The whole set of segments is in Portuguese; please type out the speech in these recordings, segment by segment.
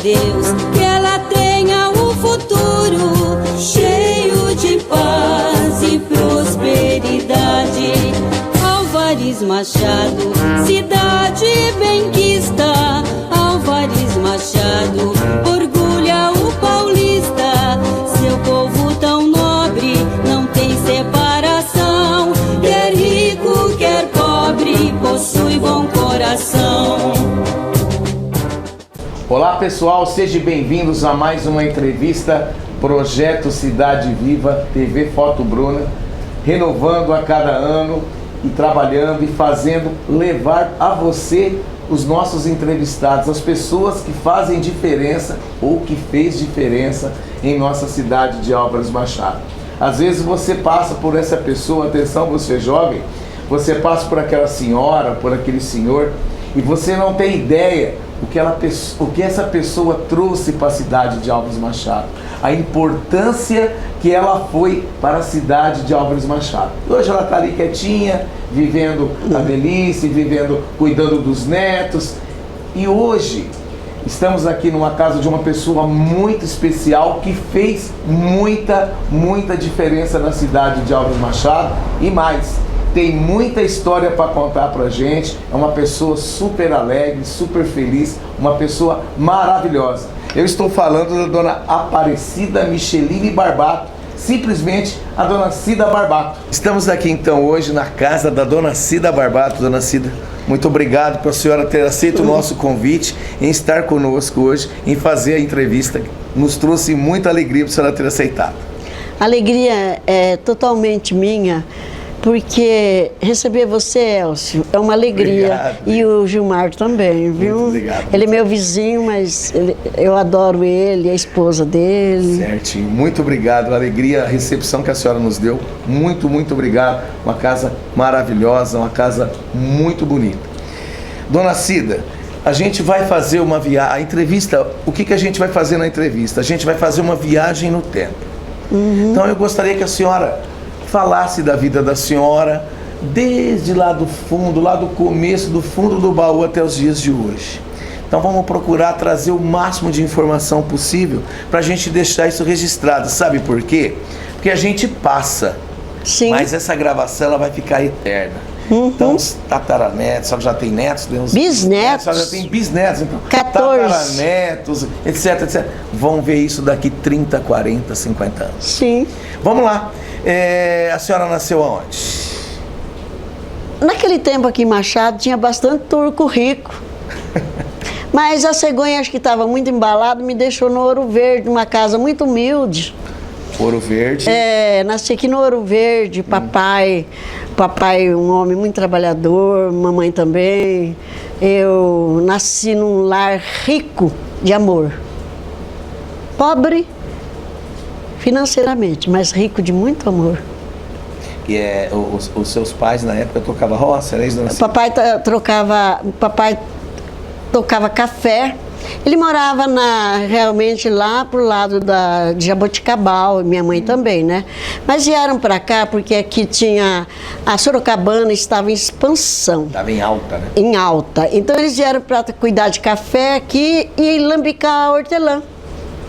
Deus que ela tenha um futuro cheio de paz e prosperidade. Álvares Machado, cidade benquista. Álvares Machado, orgulha o paulista. Seu povo tão nobre, não tem separação. Quer rico, quer pobre, possui bom coração. Olá pessoal, sejam bem-vindos a mais uma entrevista Projeto Cidade Viva, TV Foto Bruna, renovando a cada ano e trabalhando e fazendo levar a você os nossos entrevistados, as pessoas que fazem diferença ou que fez diferença em nossa cidade de Álvares Machado. Às vezes você passa por essa pessoa, atenção você jovem, você passa por aquela senhora, por aquele senhor e você não tem ideia o que essa pessoa trouxe para a cidade de Álvares Machado, a importância que ela foi para a cidade de Álvares Machado. Hoje ela está ali quietinha, vivendo a velhice, cuidando dos netos. E hoje estamos aqui numa casa de uma pessoa muito especial que fez muita diferença na cidade de Álvares Machado e mais. Tem muita história para contar pra gente, é uma pessoa super alegre, super feliz, uma pessoa maravilhosa. Eu estou falando da dona Aparecida Micheline Barbato, simplesmente a dona Cida Barbato. Estamos aqui então hoje na casa da dona Cida Barbato. Dona Cida, muito obrigado por a senhora ter aceito o nosso convite em estar conosco hoje, em fazer a entrevista. Nos trouxe muita alegria por a senhora ter aceitado. A alegria é totalmente minha, porque receber você, Elcio, é uma alegria. Obrigado. E o Gilmar também, viu? Muito obrigado. Ele é meu vizinho, mas eu adoro ele, a esposa dele. Certinho, muito obrigado. A alegria, a recepção que a senhora nos deu. Muito obrigado. Uma casa maravilhosa, uma casa muito bonita. Dona Cida, a gente vai fazer uma viagem. A entrevista, o que a gente vai fazer na entrevista? A gente vai fazer uma viagem no tempo. Então eu gostaria que a senhora falasse da vida da senhora, desde lá do fundo, lá do começo, do fundo do baú até os dias de hoje. Então vamos procurar trazer o máximo de informação possível para a gente deixar isso registrado. Sabe por quê? Porque a gente passa, Sim. Mas essa gravação ela vai ficar eterna. Então os tataranetos, só já tem netos, bisnetos, só já tem bisnetos, então 14. tataranetos, etc. Vão ver isso daqui 30, 40, 50 anos. Sim. Vamos lá. A senhora nasceu aonde? Naquele tempo aqui em Machado tinha bastante turco rico. Mas a cegonha, acho que estava muito embalado, me deixou no Ouro Verde, uma casa muito humilde. Ouro Verde? Nasci aqui no Ouro Verde, papai um homem muito trabalhador, mamãe também. Eu nasci num lar rico de amor. Pobre financeiramente, mas rico de muito amor. E os seus pais na época tocavam roça, era isso? Papai tocava café. Ele morava realmente lá pro lado de Jaboticabal, minha mãe também, né? Mas vieram para cá porque aqui a Sorocabana estava em expansão. Estava em alta, né? Em alta. Então eles vieram para cuidar de café aqui e lambicar a hortelã.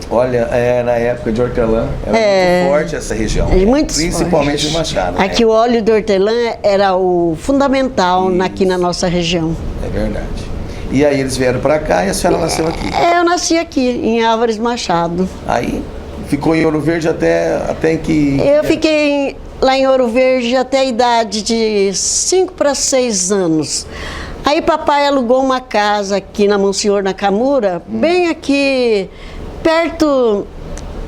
Olha, na época de hortelã, era muito forte essa região. Muito principalmente forte. em Machado. Aqui o óleo de hortelã era o fundamental aqui na nossa região. É verdade. E aí eles vieram para cá e a senhora nasceu aqui? Eu nasci aqui, em Álvares Machado. Aí ficou em Ouro Verde até em que... Eu fiquei lá em Ouro Verde até a idade de 5 para 6 anos. Aí papai alugou uma casa aqui na Monsenhor Nakamura, bem aqui, perto,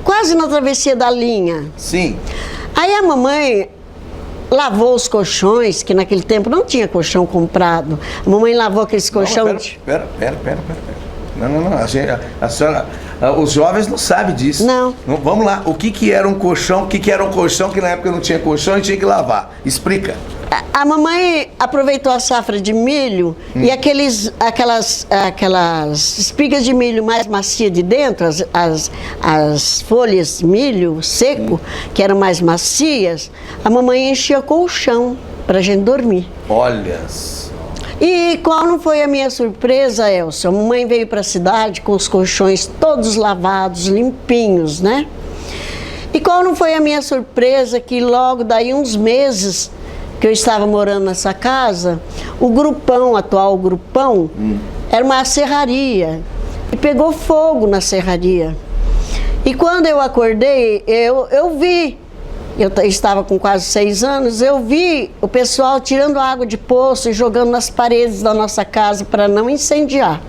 quase na travessia da linha. Sim. Aí a mamãe lavou os colchões, que naquele tempo não tinha colchão comprado. A mamãe lavou aqueles colchões... Pera. Não. A senhora... Os jovens não sabem disso. Não. Vamos lá. O que era um colchão? O que era um colchão que na época não tinha colchão e tinha que lavar? Explica. A mamãe aproveitou a safra de milho e aquelas espigas de milho mais macias de dentro, as folhas de milho seco, que eram mais macias, a mamãe enchia colchão para a gente dormir. Olha. E qual não foi a minha surpresa, Elcio? A mamãe veio para a cidade com os colchões todos lavados, limpinhos, né? E qual não foi a minha surpresa que logo daí uns meses que eu estava morando nessa casa, o grupão, o atual grupão, era uma serraria e pegou fogo na serraria. E quando eu acordei, eu vi, eu estava com quase 6 anos, eu vi o pessoal tirando água de poço e jogando nas paredes da nossa casa para não incendiar.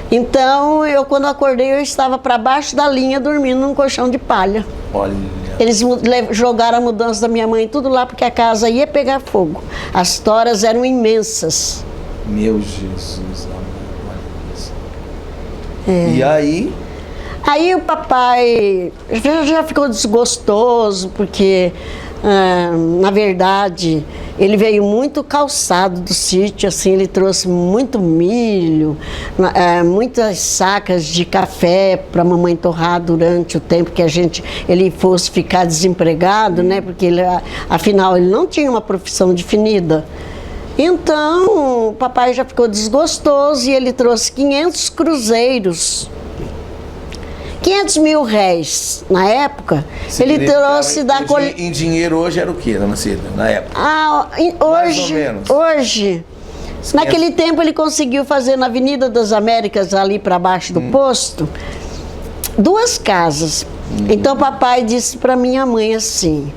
Então, quando acordei, eu estava para baixo da linha dormindo num colchão de palha. Olha. Eles jogaram a mudança da minha mãe tudo lá porque a casa ia pegar fogo. As toras eram imensas. Meu Jesus, olha isso. E aí? Aí o papai já ficou desgostoso, porque, na verdade, ele veio muito calçado do sítio, assim, ele trouxe muito milho, muitas sacas de café para a mamãe torrar durante o tempo que ele fosse ficar desempregado, né? Porque, afinal, ele não tinha uma profissão definida. Então, o papai já ficou desgostoso e ele trouxe 500 cruzeiros. 500 mil réis na época, ele trouxe da colheita. Em dinheiro hoje era o que, dona Cida, na época? Mais ou menos. Hoje, naquele tempo ele conseguiu fazer na Avenida das Américas, ali para baixo do posto, 2 casas. Então papai disse para minha mãe assim,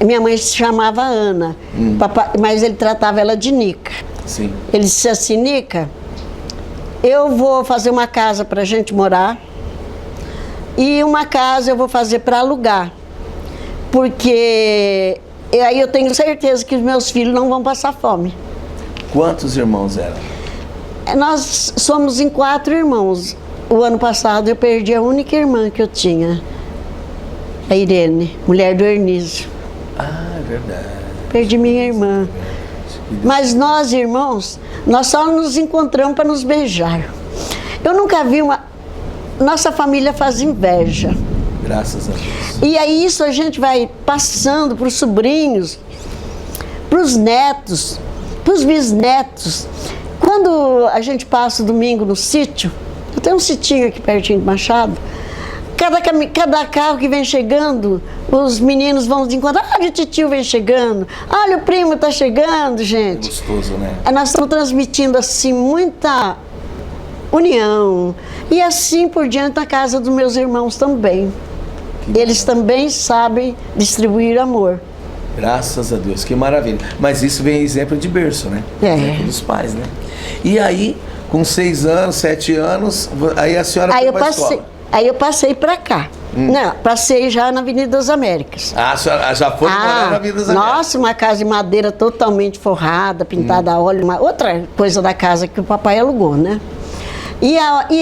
minha mãe se chamava Ana, papai, mas ele tratava ela de Nica. Sim. Ele disse assim, Nica, eu vou fazer uma casa para a gente morar, e uma casa eu vou fazer para alugar, porque aí eu tenho certeza que os meus filhos não vão passar fome. Quantos irmãos eram? Nós somos em 4 irmãos. O ano passado eu perdi a única irmã que eu tinha, a Irene, mulher do Ernísio. Ah, é verdade. Perdi minha irmã. Mas nós, irmãos, nós só nos encontramos para nos beijar. Eu nunca vi Nossa família faz inveja. Graças a Deus. E aí isso a gente vai passando para os sobrinhos, para os netos, para os bisnetos. Quando a gente passa o domingo no sítio, eu tenho um sitinho aqui pertinho de Machado, cada carro que vem chegando, os meninos vão de encontro. Olha, o titio vem chegando, olha, o primo está chegando, gente. É gostoso, né? Nós estamos transmitindo assim muita união. E assim por diante na casa dos meus irmãos também. Eles também sabem distribuir amor. Graças a Deus, que maravilha. Mas isso vem exemplo de berço, né? Exemplo dos pais, né? E aí, com 6 anos, 7 anos, aí a senhora foi para a escola? Aí eu passei para cá. Não, passei já na Avenida das Américas. Ah, a senhora já foi morar na Avenida das Américas? Nossa, uma casa de madeira totalmente forrada, pintada a óleo, outra coisa da casa que o papai alugou, né? E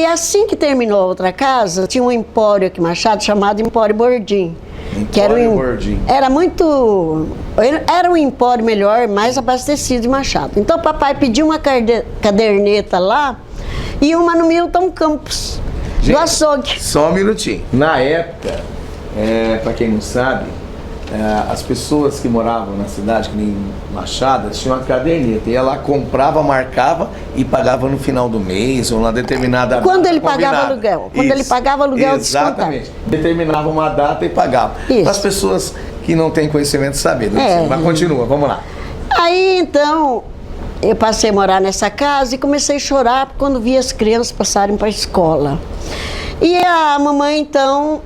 assim que terminou a outra casa, tinha um empório aqui em Machado chamado Empório Bordim. Bordim. Era um empório melhor, mais abastecido de Machado. Então o papai pediu uma caderneta lá e uma no Milton Campos, do açougue. Só um minutinho. Na época, para quem não sabe, as pessoas que moravam na cidade, que nem Machado, tinham uma caderneta. Ia lá, comprava, marcava e pagava no final do mês ou na determinada data. Quando ele pagava aluguel. Quando ele pagava aluguel, exatamente. Determinava uma data e pagava. Para as pessoas que não têm conhecimento saber. Mas continua, vamos lá. Aí então, eu passei a morar nessa casa e comecei a chorar quando vi as crianças passarem para a escola. E a mamãe então...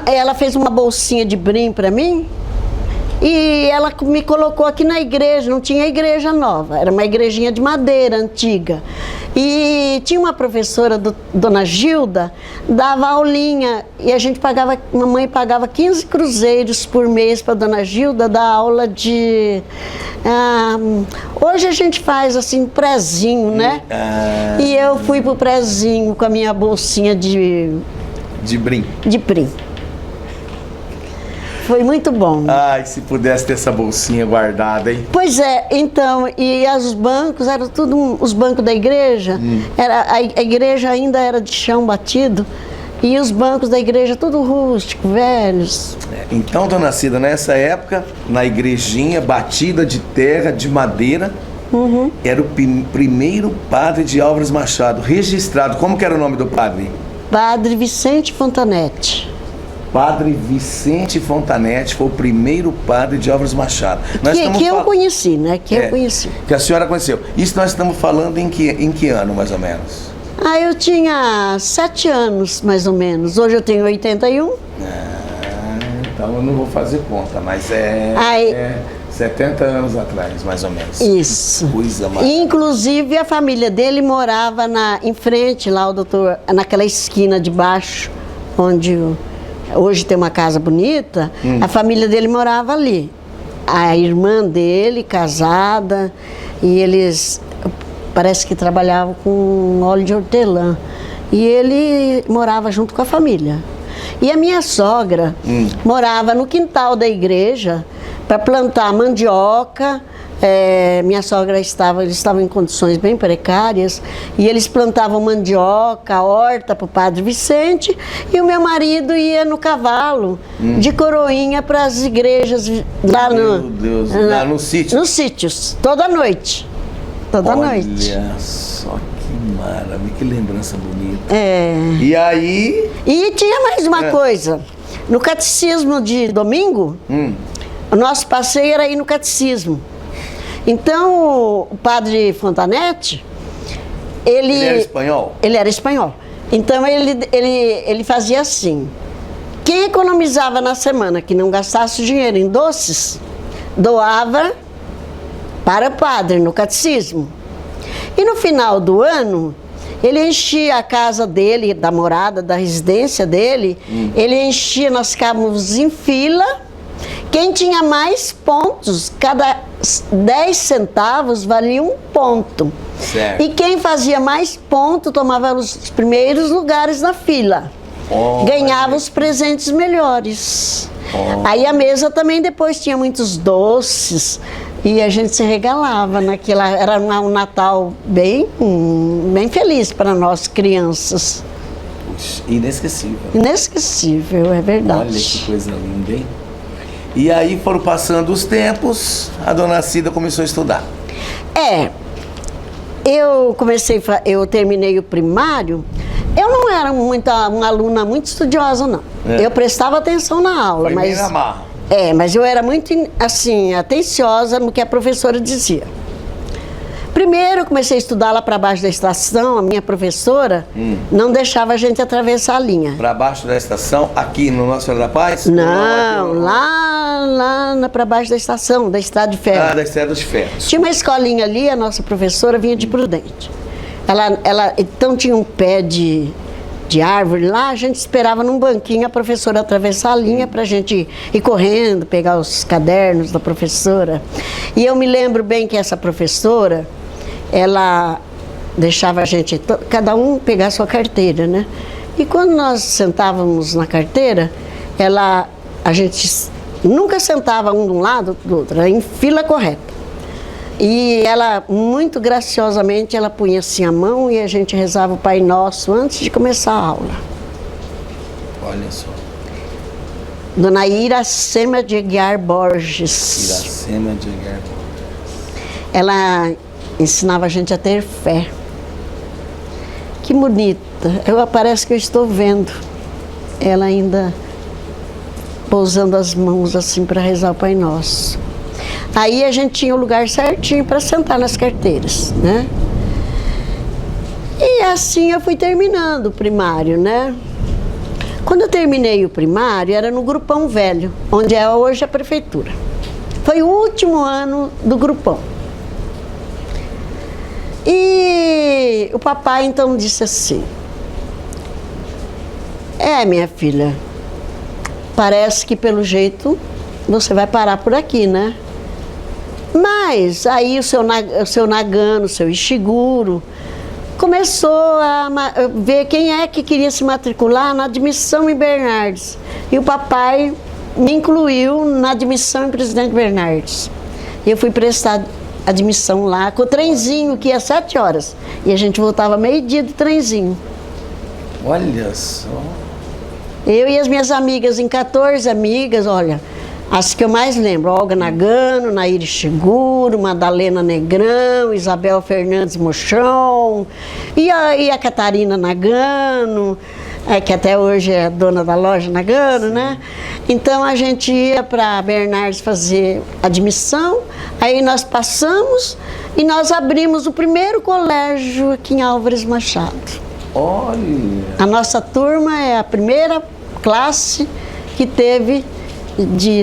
ela fez uma bolsinha de brim para mim e ela me colocou aqui na igreja. Não tinha igreja nova, era uma igrejinha de madeira antiga. E tinha uma professora, dona Gilda, dava aulinha e a gente pagava, mamãe pagava 15 cruzeiros por mês para dona Gilda dar aula de... hoje a gente faz assim, prezinho, né? E eu fui pro prezinho com a minha bolsinha de brim. De brim. Foi muito bom. Ai, se pudesse ter essa bolsinha guardada, hein? Pois é, então, e os bancos, eram tudo os bancos da igreja, a igreja ainda era de chão batido, E os bancos da igreja tudo rústico, velhos. Então, dona Cida, nessa época, na igrejinha batida de terra, de madeira, era o primeiro padre de Álvares Machado, registrado. Como que era o nome do padre? Padre Vicente Fontanete. Padre Vicente Fontanete foi o primeiro padre de Álvares Machado. Que eu conheci, né? Eu conheci. Que a senhora conheceu. Isso nós estamos falando em que ano, mais ou menos? Eu tinha 7 anos, mais ou menos. Hoje eu tenho 81. Então eu não vou fazer conta, mas 70 anos atrás, mais ou menos. Isso. Coisa mais. Inclusive a família dele morava em frente, lá o doutor, naquela esquina de baixo, onde hoje tem uma casa bonita. A família dele morava ali. A irmã dele, casada, e eles parece que trabalhavam com óleo de hortelã. E ele morava junto com a família. E a minha sogra morava no quintal da igreja para plantar mandioca. Minha sogra eles estavam em condições bem precárias, e eles plantavam mandioca, horta para o Padre Vicente, e o meu marido ia no cavalo, de coroinha para as igrejas lá nos sítios. Nos sítios, toda noite. Toda noite. Olha só que maravilha, que lembrança bonita. E aí... E tinha mais uma coisa. No catecismo de domingo, o nosso passeio era ir no catecismo. Então, o padre Fontanete, ele era espanhol? Ele era espanhol. Então, ele fazia assim. Quem economizava na semana, que não gastasse dinheiro em doces, doava para o padre no catecismo. E no final do ano, ele enchia a casa dele, da morada, da residência dele, ele enchia, nós ficávamos em fila. Quem tinha mais pontos, cada 10 centavos valia 1 ponto. Certo. E quem fazia mais pontos tomava os primeiros lugares na fila. Ganhava os presentes melhores. Aí a mesa também depois tinha muitos doces e a gente se regalava naquela. Era um Natal bem feliz para nós crianças. Puxa, inesquecível. Inesquecível, é verdade. Olha que coisa linda, hein? E aí foram passando os tempos, a dona Cida começou a estudar. Eu terminei o primário. Eu não era uma aluna muito estudiosa, não. Eu prestava atenção na aula, foi mas... bem na marra. Mas eu era muito, assim, atenciosa no que a professora dizia. Primeiro, eu comecei a estudar lá para baixo da estação. A minha professora não deixava a gente atravessar a linha. Para baixo da estação, aqui no Nossa Senhora da Paz? Não, lá para baixo da estação, da Estrada de Ferro. Da Estrada de Ferro. Tinha uma escolinha ali, a nossa professora vinha de Prudente. Então tinha um pé de árvore lá, a gente esperava num banquinho a professora atravessar a linha para a gente ir correndo, pegar os cadernos da professora. E eu me lembro bem que essa professora, ela deixava a gente, cada um pegar sua carteira, né? E quando nós sentávamos na carteira, a gente nunca sentava um de um lado do outro, era em fila correta. E ela, muito graciosamente, ela punha assim a mão e a gente rezava o Pai Nosso antes de começar a aula. Olha só. Dona Iracema de Aguiar Borges. Iracema de Aguiar Borges. Ela ensinava a gente a ter fé. Que bonita. Parece que eu estou vendo ela ainda pousando as mãos assim para rezar o Pai Nosso. Aí a gente tinha o lugar certinho para sentar nas carteiras, né? E assim eu fui terminando o primário, né? Quando eu terminei o primário, era no Grupão Velho, onde é hoje a prefeitura. Foi o último ano do Grupão. E o papai então disse assim: minha filha, parece que pelo jeito você vai parar por aqui, né? Mas aí o seu Nagano, o seu Ishiguro, começou a ver quem é que queria se matricular na admissão em Bernardes. E o papai me incluiu na admissão em Presidente Bernardes. E eu fui prestar admissão lá com o trenzinho, que ia 7 horas. E a gente voltava meio-dia de trenzinho. Olha só. Eu e as minhas amigas, em 14 amigas, olha, as que eu mais lembro, Olga Nagano, Nair Shiguro, Madalena Negrão, Isabel Fernandes Mochão, e a Catarina Nagano, que até hoje é dona da loja Nagano, né? Então a gente ia para Bernardes fazer admissão, aí nós passamos e nós abrimos o primeiro colégio aqui em Álvares Machado. Olha! A nossa turma é a primeira classe que teve de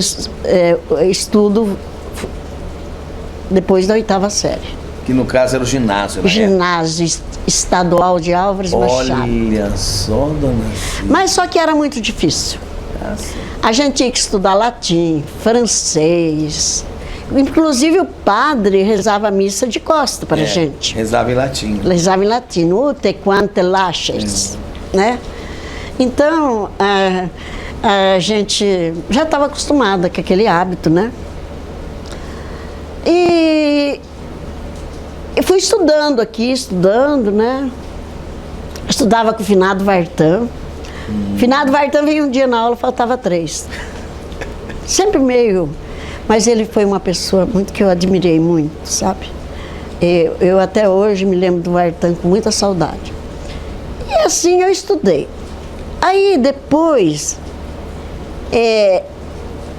estudo depois da 8ª série. Que no caso era o ginásio, né? Ginásio Estadual de Álvares Machado. Olha só, dona Cida. Mas só que era muito difícil. Sim. A gente tinha que estudar latim, francês. Inclusive o padre rezava a missa de costa para a gente. Rezava em latim. Rezava em latim, te quante laches, né? Então, a gente já estava acostumada com aquele hábito, né? E fui estudando aqui, né? Estudava com o Finado Vartan. Finado Vartan veio um dia na aula, faltava 3. Sempre meio... Mas ele foi uma pessoa muito que eu admirei muito, sabe? Eu até hoje me lembro do Vartan com muita saudade. E assim eu estudei. Aí depois,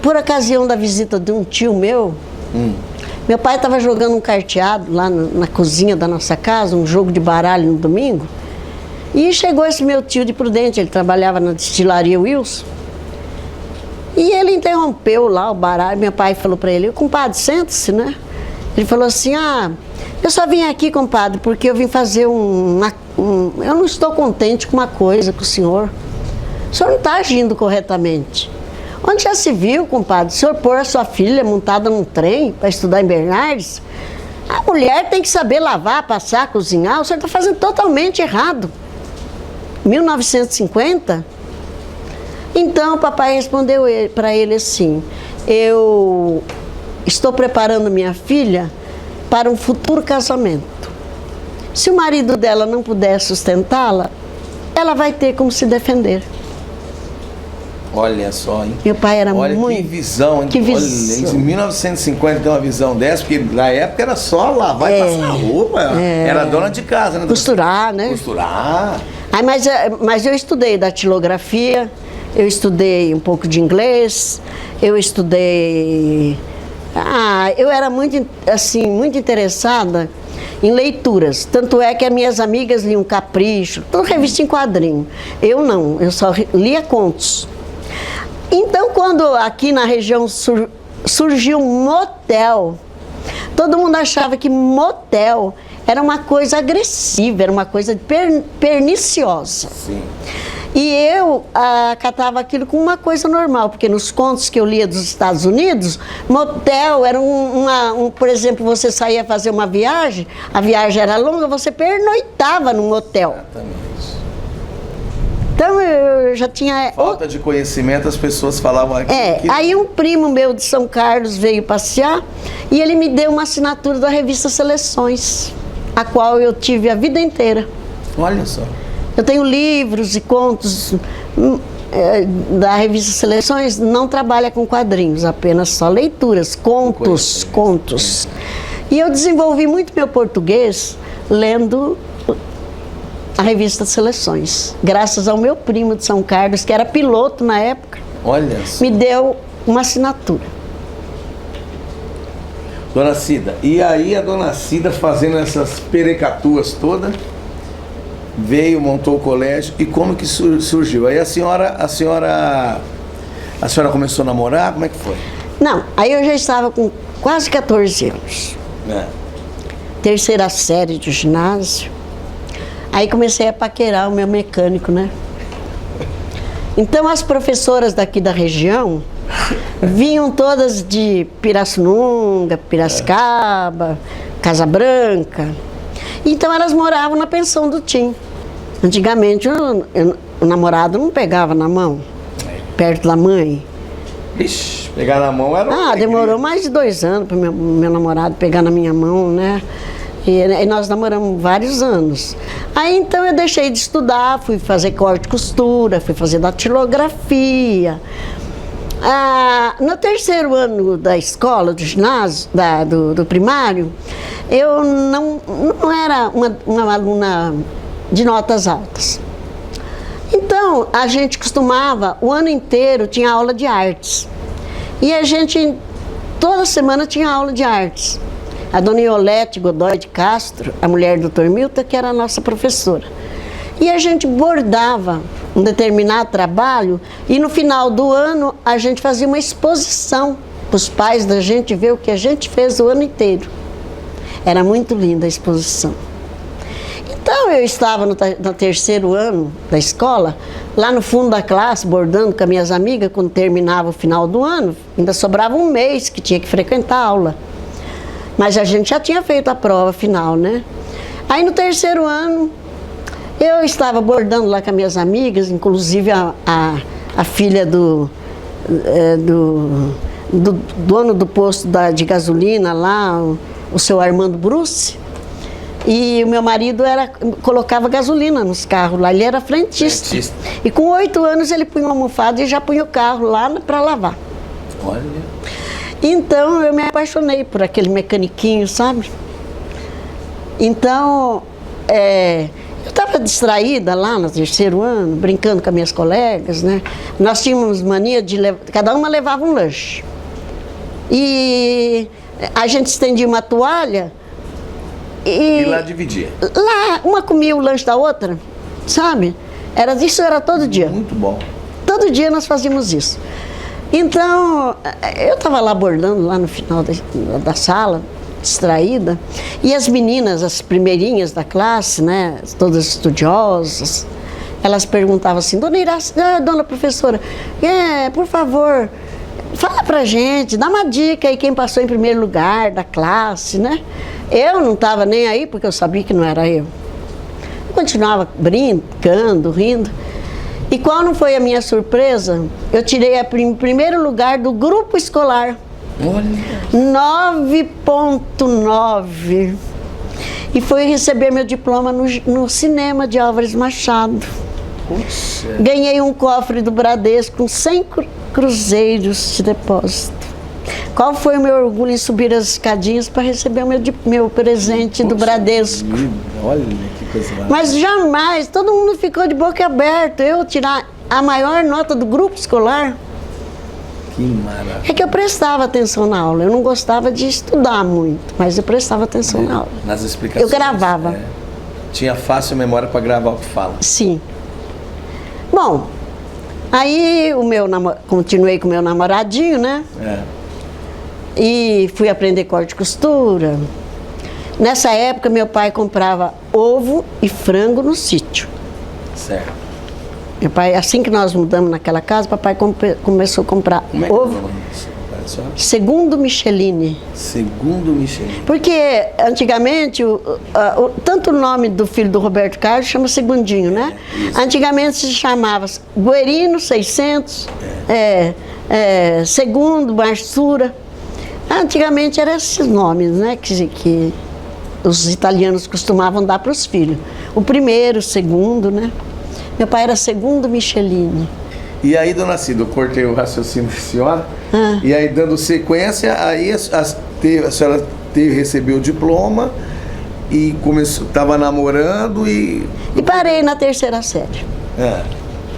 por ocasião da visita de um tio meu pai estava jogando um carteado lá na cozinha da nossa casa, um jogo de baralho no domingo, e chegou esse meu tio de Prudente, ele trabalhava na destilaria Wilson, e ele interrompeu lá o baralho. Meu pai falou para ele: compadre, sente-se, né? Ele falou assim: eu só vim aqui, compadre, porque eu vim fazer eu não estou contente com uma coisa com o senhor não está agindo corretamente. Onde já se viu, compadre, o senhor pôr a sua filha montada num trem para estudar em Bernardes? A mulher tem que saber lavar, passar, cozinhar. O senhor está fazendo totalmente errado. 1950? Então o papai respondeu para ele assim: eu estou preparando minha filha para um futuro casamento. Se o marido dela não puder sustentá-la, ela vai ter como se defender. Olha só, hein? Meu pai era muito... Que visão, hein? Que visão. Olha, em 1950 tem uma visão dessa, porque na época era só lavar e passar roupa. Era dona de casa, né? Costurar, né? Costurar. Mas eu estudei datilografia, eu estudei um pouco de inglês, eu estudei... eu era muito, assim, muito interessada em leituras. Tanto é que as minhas amigas liam Capricho, toda revista em quadrinho. Eu não, eu só lia contos. Então, quando aqui na região surgiu um motel, todo mundo achava que motel era uma coisa agressiva, era uma coisa perniciosa. Sim. E eu acatava aquilo como uma coisa normal, porque nos contos que eu lia dos Estados Unidos, motel era por exemplo, você saía fazer uma viagem, a viagem era longa, você pernoitava num motel. Exatamente. Então eu já tinha... Falta de conhecimento, as pessoas falavam aqui. Aí um primo meu de São Carlos veio passear e ele me deu uma assinatura da revista Seleções, a qual eu tive a vida inteira. Olha só. Eu tenho livros e contos da revista Seleções, não trabalha com quadrinhos, apenas só leituras, contos. E eu desenvolvi muito meu português lendo a revista Seleções, graças ao meu primo de São Carlos, que era piloto na época. Olha só. Me deu uma assinatura. Dona Cida, e aí a dona Cida fazendo essas perecatuas todas, veio, montou o colégio, e como que surgiu? Aí a senhora começou a namorar, como é que foi? Não, aí eu já estava com quase 14 anos. Terceira série do ginásio. Aí comecei a paquerar o meu mecânico, né? Então as professoras daqui da região vinham todas de Pirassununga, Piracicaba, Casa Branca. Então elas moravam na pensão do Tim. Antigamente o namorado não pegava na mão, perto da mãe. Ixi, pegar na mão era demorou mais de 2 anos para meu namorado pegar na minha mão, né? E nós namoramos vários anos. Aí então eu deixei de estudar, fui fazer corte e costura, fui fazer datilografia. No terceiro ano da escola, do ginásio, do primário, eu não era uma aluna de notas altas. Então, a gente costumava, o ano inteiro tinha aula de artes. E a gente, toda semana tinha aula de artes. A dona Iolete Godoy de Castro, a mulher do Dr. Milton, que era a nossa professora. E a gente bordava um determinado trabalho e no final do ano a gente fazia uma exposição para os pais da gente ver o que a gente fez o ano inteiro. Era muito linda a exposição. Então eu estava no terceiro ano da escola, lá no fundo da classe, bordando com as minhas amigas, quando terminava o final do ano, ainda sobrava um mês que tinha que frequentar a aula. Mas a gente já tinha feito a prova final, né? Aí no terceiro ano, eu estava bordando lá com as minhas amigas, inclusive a filha do dono do posto de gasolina lá, o seu Armando Bruce. E o meu marido colocava gasolina nos carros lá, ele era frentista. E com 8 anos ele punha uma almofada e já punha o carro lá para lavar. Olha. Então eu me apaixonei por aquele mecaniquinho, sabe? Então, eu estava distraída lá no terceiro ano, brincando com as minhas colegas, né? Nós tínhamos mania de cada uma levava um lanche. E a gente estendia uma toalha e lá dividia. Lá, uma comia o lanche da outra, sabe? Isso era todo dia. Muito bom. Todo dia nós fazíamos isso. Então, eu estava lá bordando lá no final da sala, distraída, e as meninas, as primeirinhas da classe, né, todas estudiosas, elas perguntavam assim, dona Iraci, dona professora, por favor, fala pra gente, dá uma dica aí quem passou em primeiro lugar da classe, né? Eu não estava nem aí, porque eu sabia que não era eu. Eu continuava brincando, rindo. E qual não foi a minha surpresa? Eu tirei em primeiro lugar do grupo escolar. 9,9. E fui receber meu diploma no cinema de Álvares Machado. Puxa. Ganhei um cofre do Bradesco com 100 cruzeiros de depósito. Qual foi o meu orgulho em subir as escadinhas para receber o meu presente do Bradesco? Olha que coisa lá. Mas jamais, todo mundo ficou de boca aberta. Eu tirar a maior nota do grupo escolar. Que maravilha. É que eu prestava atenção na aula. Eu não gostava de estudar muito, mas eu prestava atenção na aula. Nas explicações. Eu gravava. Tinha fácil memória para gravar o que fala. Sim. Bom, aí continuei com o meu namoradinho, né? E fui aprender corte e costura. Nessa época, meu pai comprava ovo e frango no sítio. Certo. Meu pai, assim que nós mudamos naquela casa, papai começou a comprar ovo. Segundo Micheline. Segundo Micheline. Porque antigamente, tanto o nome do filho do Roberto Carlos chama Segundinho, né? Antigamente se chamava Guerino 600, Segundo, Marsura. Antigamente eram esses nomes, né, que os italianos costumavam dar para os filhos. O primeiro, o segundo, né? Meu pai era Segundo Micheline. E aí, dona Cida, eu cortei o raciocínio da senhora. E aí, dando sequência, aí a senhora recebeu o diploma e estava namorando e parei na terceira série.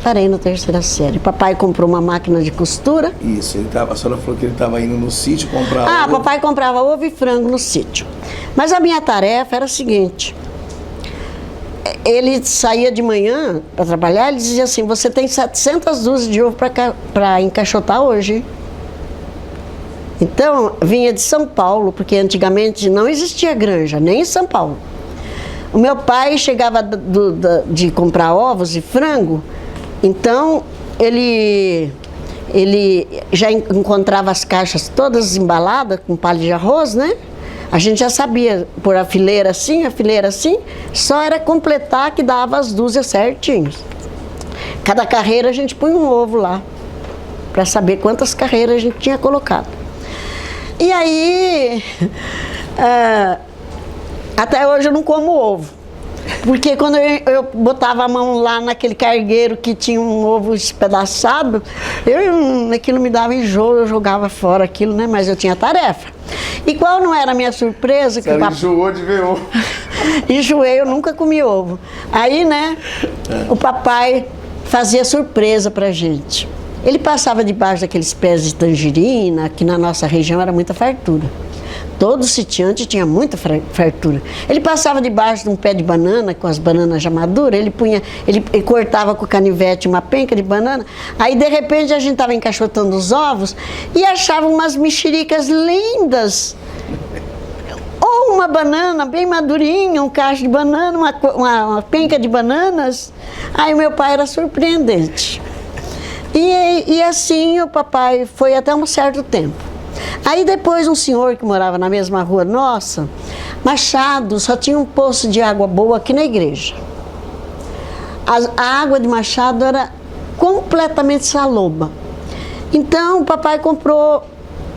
Parei na terceira série. Papai comprou uma máquina de costura. Isso, a senhora falou que ele estava indo no sítio comprar ovo. Papai comprava ovo e frango no sítio. Mas a minha tarefa era a seguinte. Ele saía de manhã para trabalhar, ele dizia assim, você tem 700 dúzias de ovo para encaixotar hoje. Então, vinha de São Paulo, porque antigamente não existia granja, nem em São Paulo. O meu pai chegava de comprar ovos e frango, então ele já encontrava as caixas todas embaladas com palha de arroz, né? A gente já sabia pôr a fileira assim, só era completar que dava as dúzias certinhos. Cada carreira a gente punha um ovo lá, para saber quantas carreiras a gente tinha colocado. E aí, Até hoje eu não como ovo. Porque quando eu botava a mão lá naquele cargueiro que tinha um ovo espedaçado, aquilo me dava enjoo, eu jogava fora aquilo, né? Mas eu tinha tarefa. E qual não era a minha surpresa? Você enjoou de ver ovo. Enjoei, eu nunca comi ovo. Aí, né, o papai fazia surpresa pra gente. Ele passava debaixo daqueles pés de tangerina, que na nossa região era muita fartura. Todo sitiante tinha muita fartura. Ele passava debaixo de um pé de banana, com as bananas já maduras, ele cortava com o canivete uma penca de banana, aí de repente a gente estava encaixotando os ovos e achava umas mexericas lindas. Ou uma banana bem madurinha, um cacho de banana, uma penca de bananas. Aí o meu pai era surpreendente. E assim o papai foi até um certo tempo. Aí depois um senhor que morava na mesma rua nossa, Machado, só tinha um poço de água boa aqui na igreja. A água de Machado era completamente saloba. Então o papai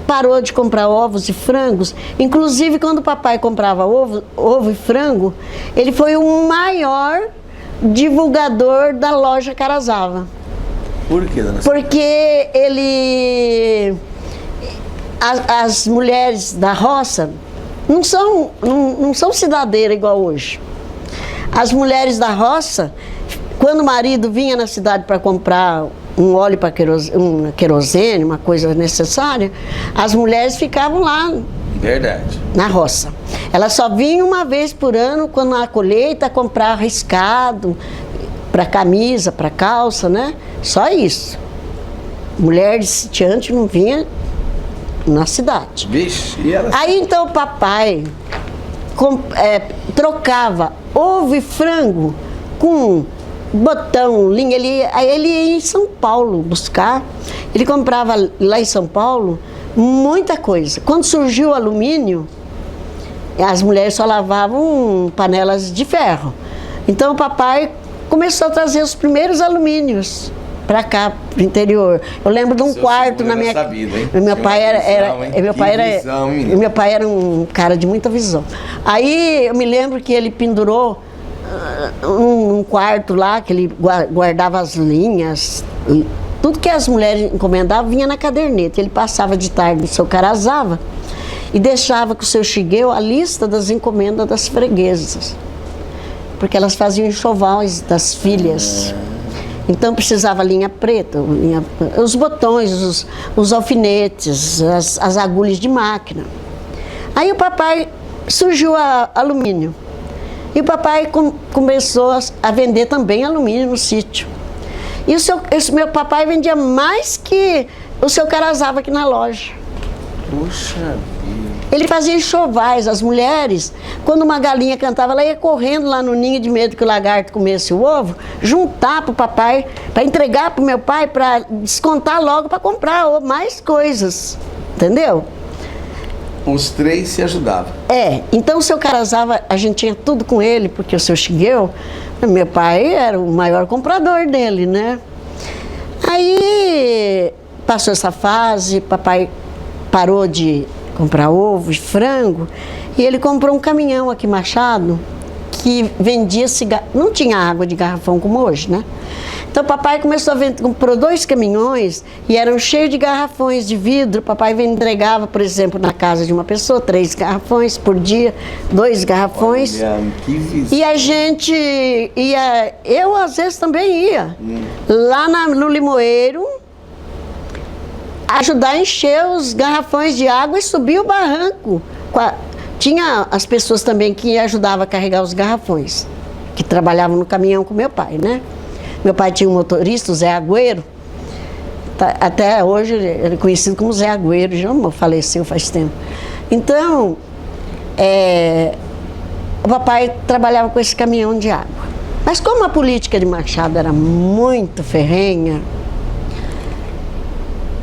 parou de comprar ovos e frangos. Inclusive quando o papai comprava ovo e frango, ele foi o maior divulgador da loja Carazava. Por quê, dona? Porque ele... As mulheres da roça não são cidadeiras igual hoje. As mulheres da roça, quando o marido vinha na cidade para comprar um óleo para querosene, uma coisa necessária, as mulheres ficavam lá. Verdade. Na roça. Elas só vinham uma vez por ano, quando na colheita, comprar riscado para camisa, para calça, né? Só isso. Mulher de sitiante não vinha na cidade. Vixe, e ela... Aí então o papai trocava ovo e frango com botão, linha. Aí ele ia em São Paulo buscar. Ele comprava lá em São Paulo muita coisa. Quando surgiu o alumínio, as mulheres só lavavam panelas de ferro. Então o papai começou a trazer os primeiros alumínios para cá, pro interior. Eu lembro de um quarto na minha casa. Meu pai era um cara de muita visão. Aí eu me lembro que ele pendurou um quarto lá, que ele guardava as linhas, tudo que as mulheres encomendavam vinha na caderneta. Ele passava de tarde no seu Carazava e deixava com o seu chigueu a lista das encomendas das freguesas, porque elas faziam enxovais das filhas. Então precisava linha preta, os botões, os alfinetes, as agulhas de máquina. Aí o papai surgiu alumínio. E o papai começou a vender também alumínio no sítio. E esse meu papai vendia mais que o seu Carazava aqui na loja. Puxa vida. Ele fazia enxovais. As mulheres, quando uma galinha cantava, ela ia correndo lá no ninho de medo que o lagarto comesse o ovo, juntar para o papai, para entregar para o meu pai, para descontar logo, para comprar mais coisas. Entendeu? Os três se ajudavam. Então o seu Carazava, a gente tinha tudo com ele, porque o seu Chigueu, meu pai era o maior comprador dele, né? Aí passou essa fase, papai parou de comprar ovo e frango, e ele comprou um caminhão aqui em Machado, que vendia cigarro. Não tinha água de garrafão como hoje, né? Então o papai começou a vender, comprou 2 caminhões e eram cheios de garrafões de vidro. O papai entregava, por exemplo, na casa de uma pessoa, 3 garrafões por dia, 2 garrafões. Olha, que visão. E a gente ia, eu às vezes também ia, lá no Limoeiro, ajudar a encher os garrafões de água e subir o barranco. Tinha as pessoas também que ajudavam a carregar os garrafões, que trabalhavam no caminhão com meu pai, né? Meu pai tinha um motorista, o Zé Agüero. Até hoje ele é conhecido como Zé Agüero, já faleceu faz tempo. Então, o papai trabalhava com esse caminhão de água. Mas como a política de Machado era muito ferrenha,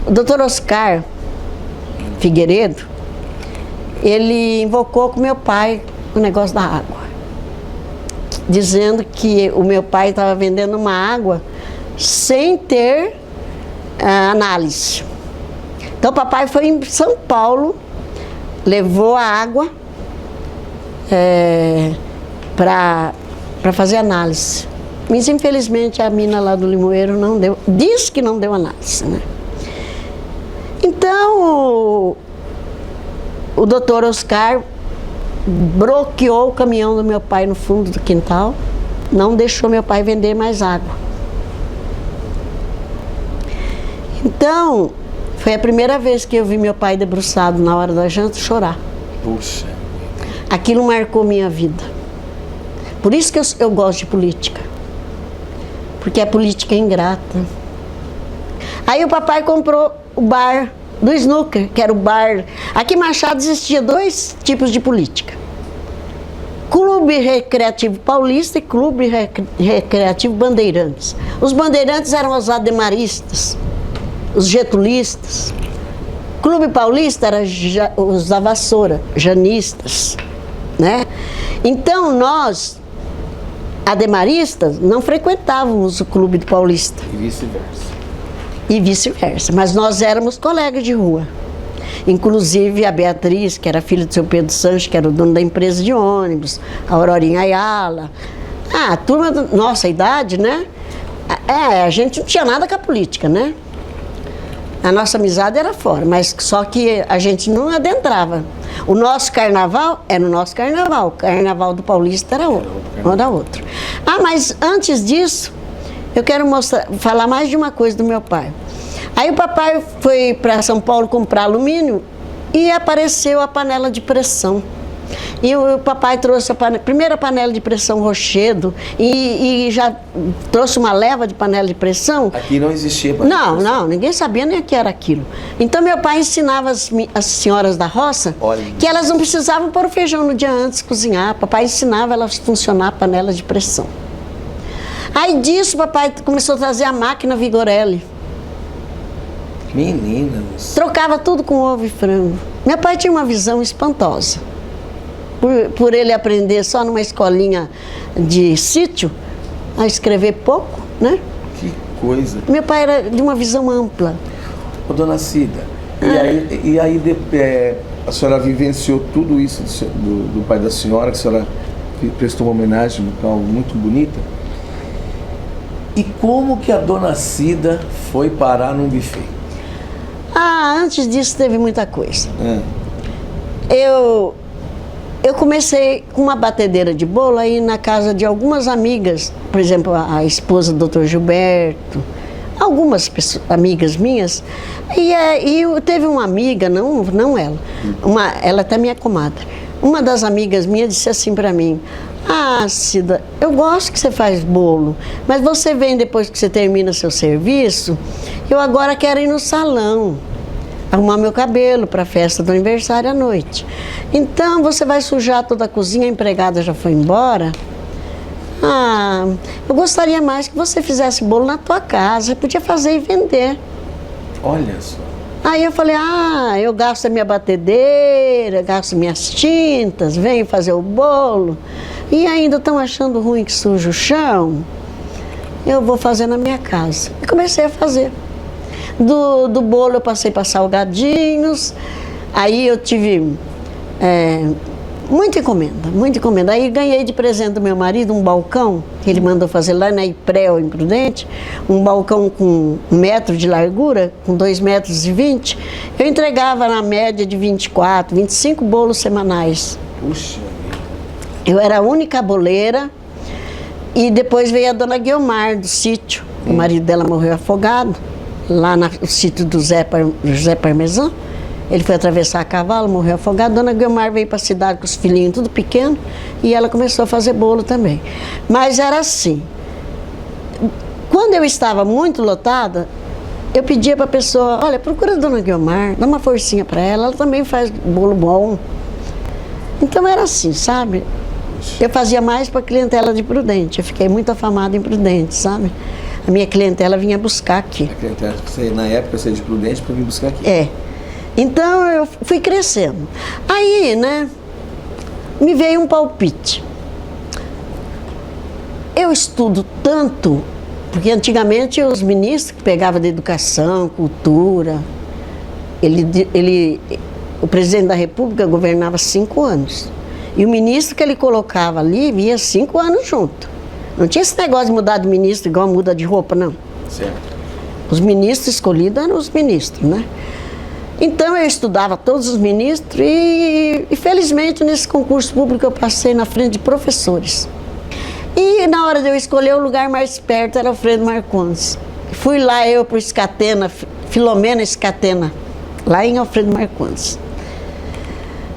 o doutor Oscar Figueiredo, ele invocou com meu pai o negócio da água, dizendo que o meu pai estava vendendo uma água sem ter análise. Então o papai foi em São Paulo, levou a água para fazer análise. Mas infelizmente a mina lá do Limoeiro não deu, disse que não deu análise, né? Então o doutor Oscar bloqueou o caminhão do meu pai no fundo do quintal, não deixou meu pai vender mais água. Então, foi a primeira vez que eu vi meu pai debruçado na hora da janta chorar. Puxa. Aquilo marcou minha vida. Por isso que eu gosto de política. Porque a política é ingrata. Aí o papai comprou o bar do snooker, que era o bar... Aqui em Machado existia 2 tipos de política. Clube Recreativo Paulista e Clube Recreativo Bandeirantes. Os bandeirantes eram os ademaristas, os getulistas. Clube Paulista era os da vassoura, janistas, né? Então nós, ademaristas, não frequentávamos o Clube do Paulista. E vice-versa. E vice-versa, mas nós éramos colegas de rua. Inclusive a Beatriz, que era filha do seu Pedro Sanches, que era o dono da empresa de ônibus, a Aurorinha Ayala. A turma da nossa idade, né? A gente não tinha nada com a política, né? A nossa amizade era fora, mas só que a gente não adentrava. O nosso carnaval era o nosso carnaval, o carnaval do Paulista era outro. Mas antes disso, eu quero falar mais de uma coisa do meu pai. Aí o papai foi para São Paulo comprar alumínio e apareceu a panela de pressão. E o papai trouxe a primeira panela de pressão Rochedo e já trouxe uma leva de panela de pressão. Aqui não existia panela de pressão. Não, ninguém sabia nem o que era aquilo. Então meu pai ensinava as senhoras da roça que elas não precisavam pôr o feijão no dia antes de cozinhar. Papai ensinava elas a funcionar a panela de pressão. Aí disso papai começou a trazer a máquina Vigorelli. Meninas. Trocava tudo com ovo e frango. Meu pai tinha uma visão espantosa. Por ele aprender só numa escolinha de sítio, a escrever pouco, né? Que coisa. Meu pai era de uma visão ampla. Ô, dona Cida, e aí a senhora vivenciou tudo isso do pai da senhora, que a senhora prestou uma homenagem muito bonita. E como que a dona Cida foi parar num buffet? Antes disso teve muita coisa. Eu comecei com uma batedeira de bolo aí na casa de algumas amigas, por exemplo, a esposa do Dr. Gilberto, algumas amigas minhas, e teve uma amiga, não ela, ela até minha comadre, uma das amigas minhas disse assim para mim: Cida, eu gosto que você faz bolo, mas você vem depois que você termina seu serviço, eu agora quero ir no salão, arrumar meu cabelo para a festa do aniversário à noite. Então você vai sujar toda a cozinha, a empregada já foi embora. Eu gostaria mais que você fizesse bolo na tua casa, podia fazer e vender. Olha só. Aí eu falei: eu gasto a minha batedeira, gasto minhas tintas, venho fazer o bolo, e ainda estão achando ruim que suja o chão, eu vou fazer na minha casa. E comecei a fazer. Do bolo eu passei para salgadinhos, aí eu tive muita encomenda. Aí ganhei de presente do meu marido um balcão, que ele mandou fazer lá na Iprel, em Prudente, um balcão com 1 metro de largura, com 2,20 metros. Eu entregava na média de 24, 25 bolos semanais. Puxa. Eu era a única boleira, e depois veio a dona Guiomar, do sítio. O marido dela morreu afogado, lá no sítio do José Parmesan. Ele foi atravessar a cavalo, morreu afogado. Dona Guiomar veio para a cidade com os filhinhos tudo pequeno, e ela começou a fazer bolo também. Mas era assim, quando eu estava muito lotada, eu pedia para a pessoa: olha, procura a dona Guiomar, dá uma forcinha para ela também faz bolo bom. Então era assim, sabe? Eu fazia mais para a clientela de Prudente, eu fiquei muito afamada em Prudente, sabe? A minha clientela vinha buscar aqui. A clientela, na época, você é de Prudente para vir buscar aqui? Então eu fui crescendo. Aí, né, me veio um palpite. Eu estudo tanto, porque antigamente os ministros que pegavam de educação, cultura, o presidente da República governava 5 anos. E o ministro que ele colocava ali via 5 anos junto. Não tinha esse negócio de mudar de ministro igual muda de roupa, não. Certo. Os ministros escolhidos eram os ministros, né? Então eu estudava todos os ministros e felizmente nesse concurso público eu passei na frente de professores. E na hora de eu escolher o lugar mais perto era Alfredo Marcondes. Fui lá eu para o Scatena, Filomena Scatena, lá em Alfredo Marcondes.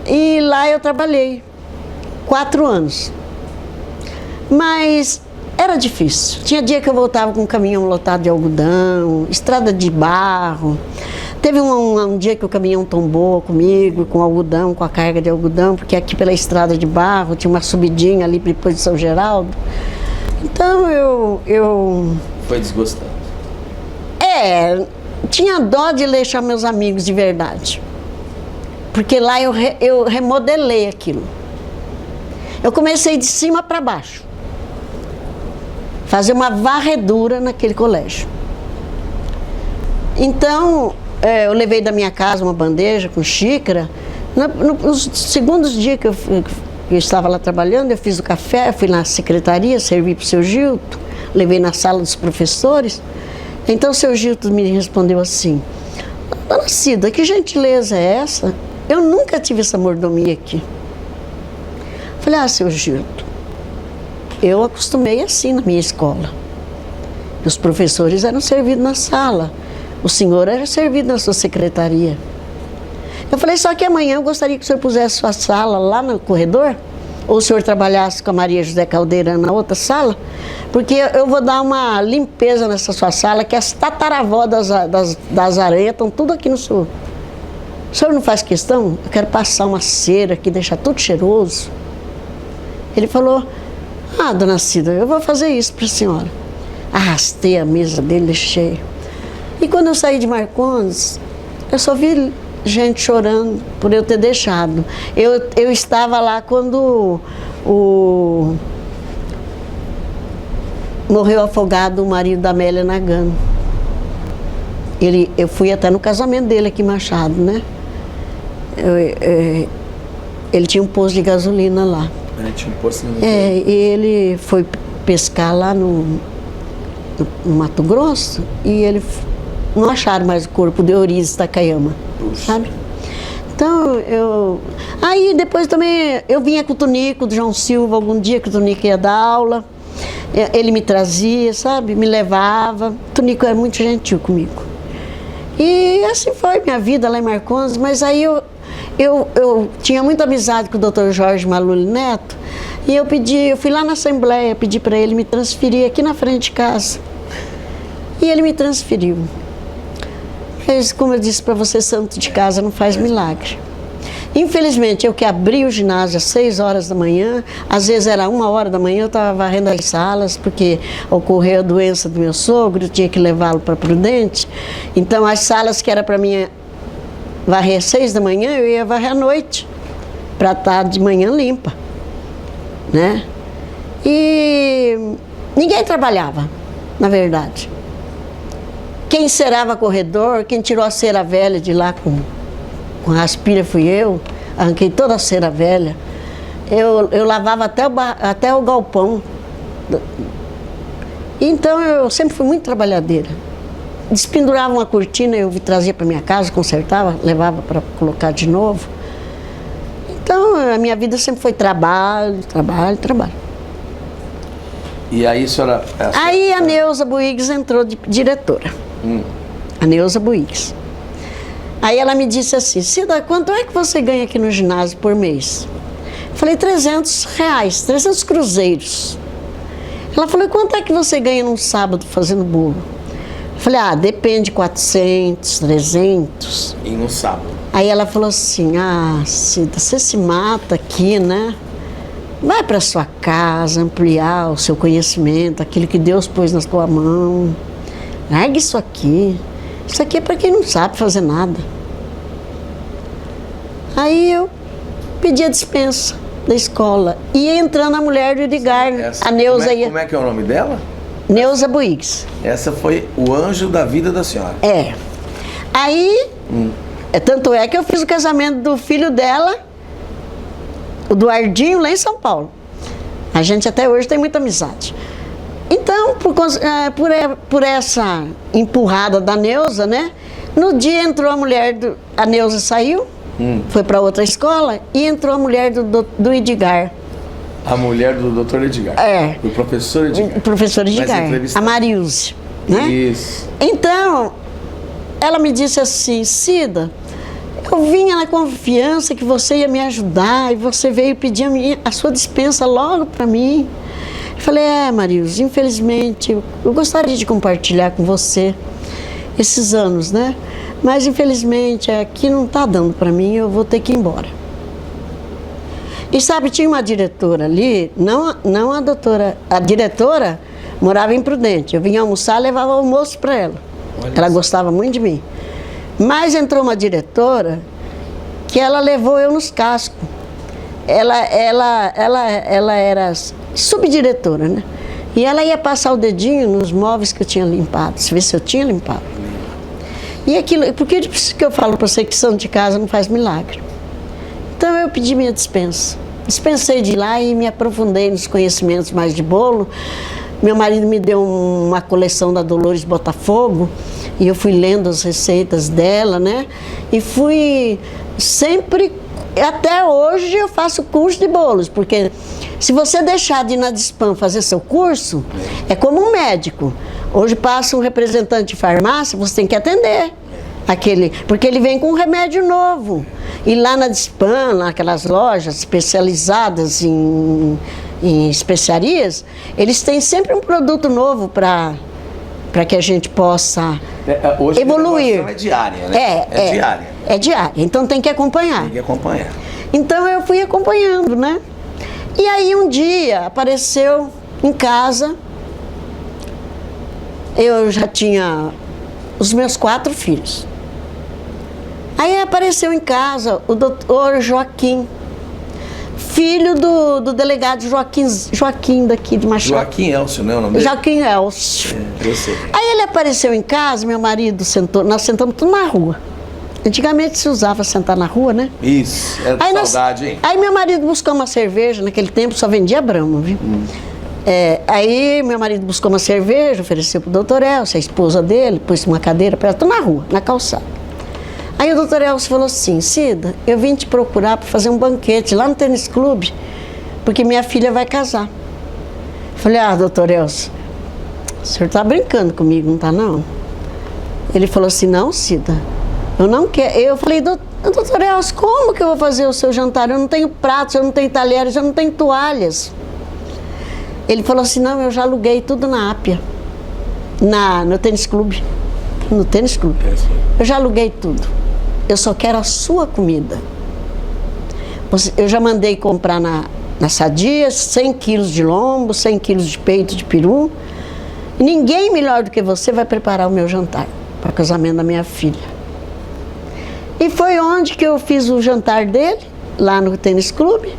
E lá eu trabalhei 4 anos. Mas era difícil. Tinha dia que eu voltava com um caminhão lotado de algodão, estrada de barro. Teve um dia que o caminhão tombou comigo, com algodão, com a carga de algodão, porque aqui pela estrada de barro tinha uma subidinha ali depois de São Geraldo. Então eu... Foi desgostado. Tinha dó de deixar meus amigos de verdade. Porque lá eu remodelei aquilo. Eu comecei de cima para baixo. Fazer uma varredura naquele colégio. Então, eu levei da minha casa uma bandeja com xícara. Nos segundos dias que eu estava lá trabalhando, eu fiz o café, fui na secretaria, servi para o seu Gilto, levei na sala dos professores. Então o seu Gilto me respondeu assim: Dona Cida, que gentileza é essa? Eu nunca tive essa mordomia aqui. Falei, seu Gilto, eu acostumei assim na minha escola. Os professores eram servidos na sala, o senhor era servido na sua secretaria. Eu falei, só que amanhã eu gostaria que o senhor pusesse sua sala lá no corredor, ou o senhor trabalhasse com a Maria José Caldeira na outra sala, porque eu vou dar uma limpeza nessa sua sala, que as tataravó das areias estão tudo aqui no senhor. O senhor não faz questão? Eu quero passar uma cera aqui, deixar tudo cheiroso. Ele falou, dona Cida, eu vou fazer isso para a senhora. Arrastei a mesa dele, deixei. E quando eu saí de Marcondes, eu só vi gente chorando por eu ter deixado. Eu estava lá quando morreu afogado o marido da Amélia Nagano. Eu fui até no casamento dele aqui em Machado, né? Ele tinha um posto de gasolina lá. Tinha um posto de e ele foi pescar lá no Mato Grosso e ele não acharam mais o corpo de Eurize Takayama, sabe? Então, aí depois também eu vinha com o Tonico, do João Silva, algum dia que o Tonico ia dar aula, ele me trazia, sabe? Me levava. O Tonico era muito gentil comigo. E assim foi minha vida lá em Marcondes, mas aí eu tinha muita amizade com o Dr. Jorge Maluli Neto, e eu fui lá na Assembleia, pedi para ele me transferir aqui na frente de casa. E ele me transferiu. Mas, como eu disse para você, santo de casa não faz milagre. Infelizmente, eu que abri o ginásio às 6 horas da manhã, às vezes era 1 hora da manhã, eu estava varrendo as salas, porque ocorreu a doença do meu sogro, eu tinha que levá-lo para Prudente. Então, as salas que era para mim varrer às 6 da manhã, eu ia varrer à noite, para estar de manhã limpa, né? E ninguém trabalhava, na verdade. Quem cerava corredor, quem tirou a cera velha de lá com raspilha fui eu, arranquei toda a cera velha. Eu lavava até o galpão. Então eu sempre fui muito trabalhadeira. Despendurava uma cortina, eu trazia para minha casa, consertava, levava para colocar de novo. Então a minha vida sempre foi trabalho, trabalho, trabalho. E aí a senhora... Aí a Neuza Buigs entrou de diretora. A Neuza Buigs. Aí ela me disse assim, Cida, quanto é que você ganha aqui no ginásio por mês? Eu falei, R$300, 300 cruzeiros. Ela falou, quanto é que você ganha num sábado fazendo bolo? Eu falei, depende, 400, 300. E no sábado? Aí ela falou assim, Cida, você se mata aqui, né? Vai para sua casa, ampliar o seu conhecimento, aquilo que Deus pôs na tua mão. Larga isso aqui. Isso aqui é para quem não sabe fazer nada. Aí eu pedi a dispensa da escola. Ia entrando a mulher do Edgar, a Neuza ia... Como é que é o nome dela? Neuza Buigs. Essa foi o anjo da vida da senhora. Aí, tanto é que eu fiz o casamento do filho dela o Duardinho lá em São Paulo. A gente até hoje tem muita amizade. Então, por essa empurrada da Neuza, né? No dia entrou a mulher, a Neuza saiu, foi para outra escola, e entrou a mulher do Edgar. A mulher do Dr. Edgar? É. Do professor Edgar? O professor Edgar, a Marilze, né? Isso. Então, ela me disse assim, Cida, eu vinha na confiança que você ia me ajudar, e você veio pedir a sua dispensa logo para mim. Eu falei, Marilze, infelizmente, eu gostaria de compartilhar com você esses anos, né? Mas, infelizmente, aqui não está dando para mim, eu vou ter que ir embora. E sabe, tinha uma diretora ali, não a doutora, a diretora morava em Prudente. Eu vinha almoçar, levava almoço para ela. Ela gostava muito de mim. Mas entrou uma diretora que ela levou eu nos cascos. Ela era subdiretora, né? E ela ia passar o dedinho nos móveis que eu tinha limpado, ver se eu tinha limpado. E aquilo, porque eu falo para você que santo de casa não faz milagre. Então eu pedi minha dispensa. Dispensei de ir lá e me aprofundei nos conhecimentos mais de bolo. Meu marido me deu uma coleção da Dolores Botafogo e eu fui lendo as receitas dela, né? E fui sempre, até hoje eu faço curso de bolos, porque se você deixar de ir na Dispam fazer seu curso, é como um médico. Hoje passa um representante de farmácia, você tem que atender porque ele vem com um remédio novo. E lá na Dispam, naquelas lojas especializadas em especiarias, eles têm sempre um produto novo para que a gente possa hoje evoluir. A é diária, né? É diária. É diária, então tem que acompanhar. Tem que acompanhar. Então eu fui acompanhando, né? E aí um dia apareceu em casa, eu já tinha os meus 4 filhos. Aí apareceu em casa o doutor Joaquim, filho do delegado Joaquim daqui de Machado. Joaquim Elcio, não é o nome dele? Joaquim Elcio. Eu sei. Aí ele apareceu em casa, meu marido sentou, nós sentamos tudo na rua. Antigamente se usava sentar na rua, né? Isso, saudade, hein? Aí meu marido buscou uma cerveja, naquele tempo só vendia Brahma, viu? Aí meu marido buscou uma cerveja, ofereceu pro doutor Elcio, a esposa dele, pôs uma cadeira para ela, tô na rua, na calçada. Aí o doutor Elcio falou assim, Cida, eu vim te procurar para fazer um banquete lá no tênis clube, porque minha filha vai casar. Eu falei, doutor Elcio, o senhor tá brincando comigo, não tá não? Ele falou assim, não, Cida, eu não quero. Eu falei, doutor Elcio, como que eu vou fazer o seu jantar? Eu não tenho pratos, eu não tenho talheres, eu não tenho toalhas. Ele falou assim, não, eu já aluguei tudo na Ápia, no tênis clube. No tênis clube. Eu já aluguei tudo. Eu só quero a sua comida. Eu já mandei comprar na Sadia 100 quilos de lombo, 100 quilos de peito de peru. E ninguém melhor do que você vai preparar o meu jantar para o casamento da minha filha. E foi onde que eu fiz o jantar dele, lá no tênis clube.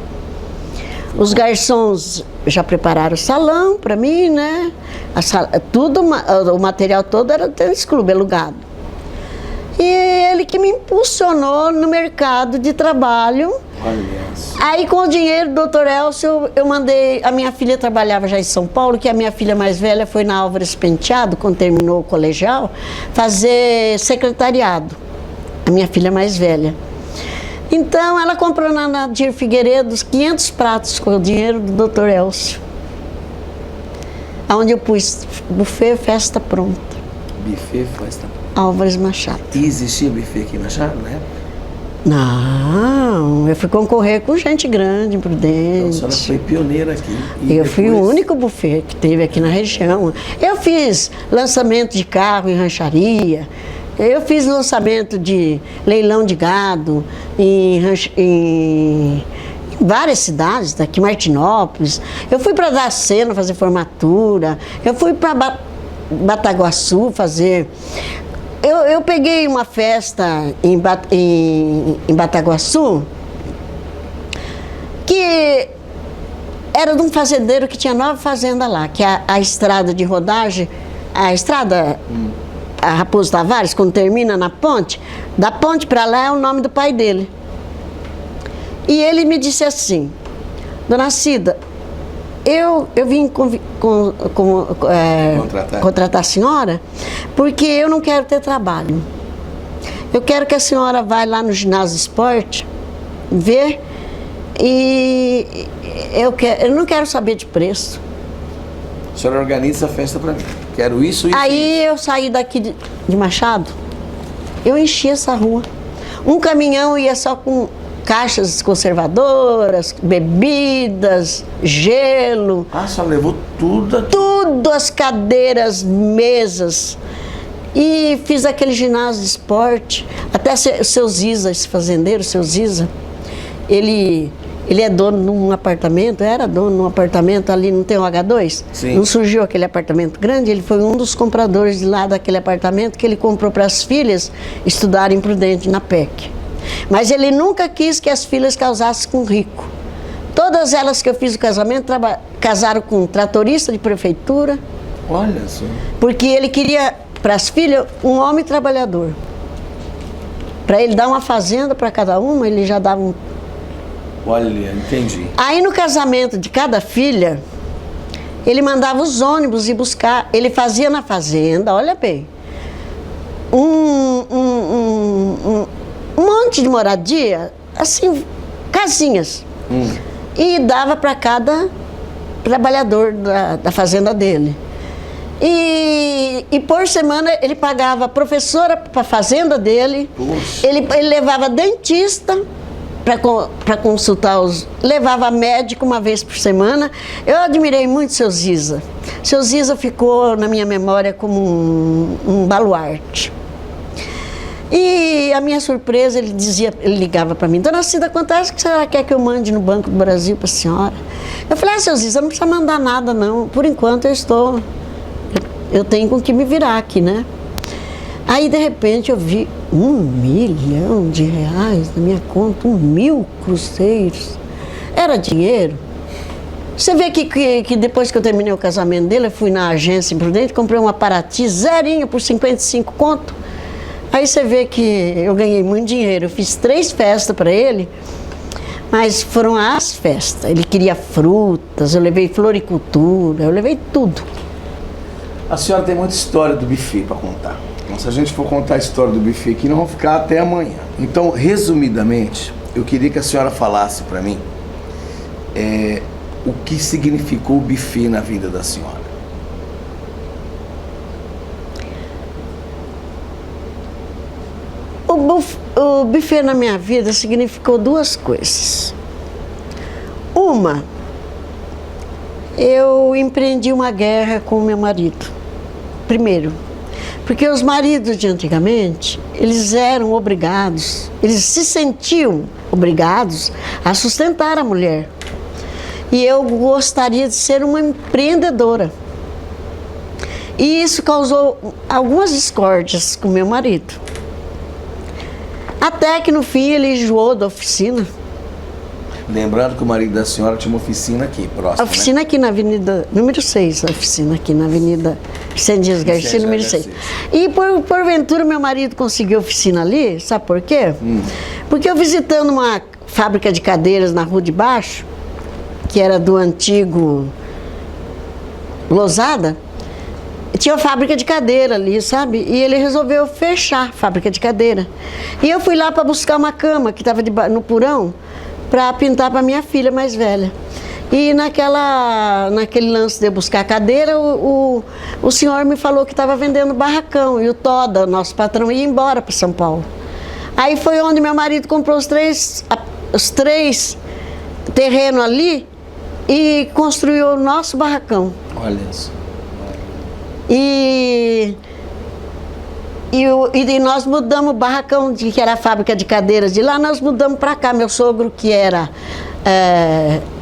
Os garçons já prepararam o salão para mim, né? O material todo era do tênis clube, alugado. E ele que me impulsionou no mercado de trabalho. Aí com o dinheiro do Dr. Elcio, eu mandei, a minha filha trabalhava já em São Paulo, que a minha filha mais velha foi na Álvares Penteado, quando terminou o colegial, fazer secretariado. A minha filha mais velha. Então ela comprou na Nadir Figueiredo 500 pratos com o dinheiro do Dr. Elcio. Onde eu pus buffet, festa pronta. Buffet, festa pronta. Álvares Machado. E existia buffet aqui em Machado, né? Não, eu fui concorrer com gente grande, Prudente. Então a senhora foi pioneira aqui. Eu fui o único buffet que teve aqui na região. Eu fiz lançamento de carro em rancharia. Eu fiz lançamento de leilão de gado em várias cidades, daqui Martinópolis. Eu fui para Dracena fazer formatura. Eu fui para Bataguaçu fazer. Eu peguei uma festa em Bataguaçu que era de um fazendeiro que tinha 9 fazendas lá, que a estrada de rodagem, a estrada a Raposo Tavares, quando termina na ponte, da ponte para lá é o nome do pai dele. E ele me disse assim: Dona Cida, eu vim contratar a senhora porque eu não quero ter trabalho. Eu quero que a senhora vá lá no ginásio esporte, ver, e eu não quero saber de preço. A senhora organiza a festa para mim. Quero isso e Aí eu saí daqui de Machado, eu enchi essa rua. Um caminhão ia só com caixas conservadoras, bebidas, gelo. Ah, a senhora levou tudo aqui. Tudo, as cadeiras, mesas. E fiz aquele ginásio de esporte. Até o seu Ziza, esse fazendeiro, o seu Ziza, ele é dono de um apartamento, era dono de um apartamento ali, não tem o H2? Sim. Não surgiu aquele apartamento grande, ele foi um dos compradores de lá daquele apartamento que ele comprou para as filhas estudarem Prudente na PEC. Mas ele nunca quis que as filhas casassem com rico. Todas elas que eu fiz o casamento casaram com um tratorista de prefeitura. Olha só. Porque ele queria, para as filhas, um homem trabalhador. Para ele dar uma fazenda para cada uma, ele já dava um... Olha, entendi. Aí no casamento de cada filha, ele mandava os ônibus ir buscar. Ele fazia na fazenda, olha bem, um monte de moradia, assim, casinhas. E dava para cada trabalhador da fazenda dele. E por semana ele pagava professora para a fazenda dele. Ele levava dentista para consultar levava médico uma vez por semana. Eu admirei muito seu Ziza. Seu Ziza ficou na minha memória como um baluarte. E a minha surpresa, ele ligava para mim: Dona Cida, quanto é que a senhora quer que eu mande no Banco do Brasil para a senhora? Eu falei: seu Ziza, não precisa mandar nada não, por enquanto eu tenho com que me virar aqui, né? Aí de repente eu vi R$1 milhão na minha conta, 1.000 cruzeiros. Era dinheiro. Você vê que depois que eu terminei o casamento dele, eu fui na agência em Prudente, comprei um Paraty zerinho por 55 conto. Aí você vê que eu ganhei muito dinheiro. Eu fiz 3 festas para ele, mas foram as festas. Ele queria frutas, eu levei floricultura, eu levei tudo. A senhora tem muita história do buffet para contar. Então, se a gente for contar a história do buffet aqui, nós vamos ficar até amanhã. Então, resumidamente, eu queria que a senhora falasse para mim o que significou o buffet na vida da senhora. O buffet na minha vida significou 2 coisas. Uma, eu empreendi uma guerra com o meu marido. Primeiro, porque os maridos de antigamente, eles eram obrigados, eles se sentiam obrigados a sustentar a mulher. E eu gostaria de ser uma empreendedora. E isso causou algumas discórdias com meu marido. Até que no fim ele enjoou da oficina. Lembrando que o marido da senhora tinha uma oficina aqui, próxima, a oficina, né? Aqui na Avenida número 6, a oficina aqui na Avenida Vicente Dias Garcia, número 6. E porventura meu marido conseguiu oficina ali, sabe por quê? Porque eu visitando uma fábrica de cadeiras na Rua de Baixo, que era do antigo Losada, tinha uma fábrica de cadeira ali, sabe? E ele resolveu fechar a fábrica de cadeira. E eu fui lá para buscar uma cama que estava no para pintar para minha filha mais velha. E naquele lance de eu buscar a cadeira, o senhor me falou que estava vendendo barracão. E o Toda, nosso patrão, ia embora para São Paulo. Aí foi onde meu marido comprou os três terrenos ali e construiu o nosso barracão. Olha isso. E nós mudamos o barracão, que era a fábrica de cadeiras de lá, nós mudamos para cá. Meu sogro, que era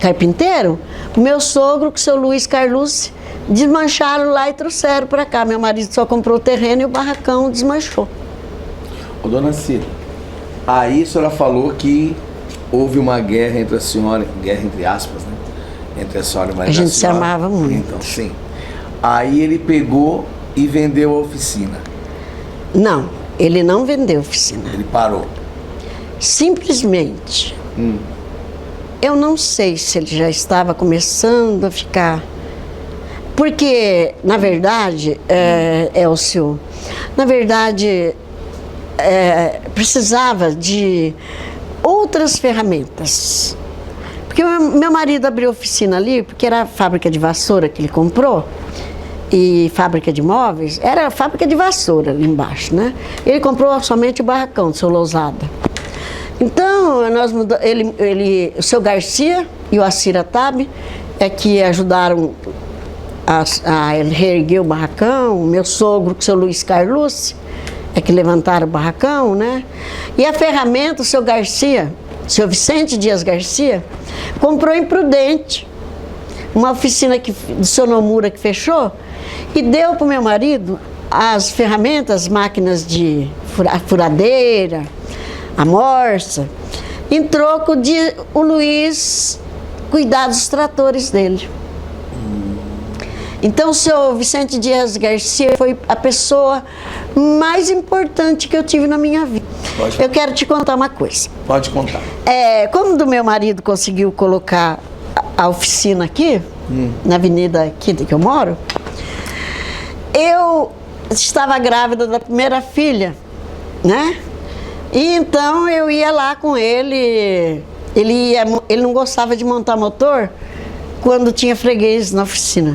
carpinteiro, o meu sogro, que o seu Luiz Carlucci, desmancharam lá e trouxeram para cá. Meu marido só comprou o terreno e o barracão desmanchou. Ô, dona Cida, aí a senhora falou que houve uma guerra entre a senhora, guerra entre aspas, né? Entre a senhora e o marido da senhora. A gente se amava muito. Então, sim. Aí ele pegou e vendeu a oficina. Não, ele não vendeu a oficina. Ele parou. Simplesmente, eu não sei se ele já estava começando a ficar... Porque, na verdade, Elcio, na verdade, precisava de outras ferramentas. Porque meu marido abriu oficina ali, porque era a fábrica de vassoura que ele comprou, e fábrica de móveis, era a fábrica de vassoura ali embaixo, né? Ele comprou somente o barracão de Seu Lousada. Então, o seu Garcia e o Assira Tabe que ajudaram a reerguer o barracão, o meu sogro, o seu Luiz Carlos, que levantaram o barracão, né? E a ferramenta, o seu Garcia, o seu Vicente Dias Garcia, comprou em Prudente, uma oficina do seu Nomura que fechou, e deu para o meu marido as ferramentas, as máquinas de furadeira, a morsa, em troco de o Luiz cuidar dos tratores dele. Então, o seu Vicente Dias Garcia foi a pessoa mais importante que eu tive na minha vida. Eu quero te contar uma coisa. Pode contar. Como do meu marido conseguiu colocar a oficina aqui, na avenida aqui que eu moro, eu estava grávida da primeira filha, né? E então eu ia lá com ele, ele não gostava de montar motor quando tinha freguês na oficina.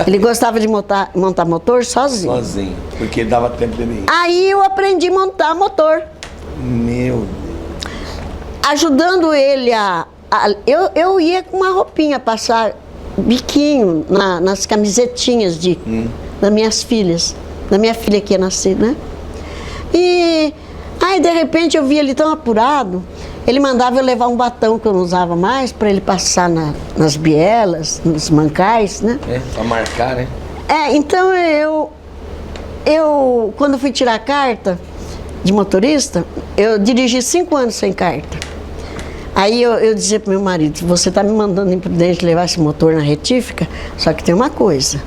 Ele gostava de montar motor sozinho. Sozinho, porque dava tempo dele ir. Aí eu aprendi a montar motor. Meu Deus. Ajudando ele eu ia com uma roupinha passar biquinho nas camisetinhas das minhas filhas. Da minha filha que ia nascer, né? E aí, de repente, eu vi ele tão apurado. Ele mandava eu levar um batom que eu não usava mais para ele passar nas bielas, nos mancais, né? Para marcar, né? Então eu quando fui tirar a carta de motorista, eu dirigi 5 anos sem carta. Aí eu dizia pro meu marido, você tá me mandando imprudente levar esse motor na retífica, só que tem uma coisa,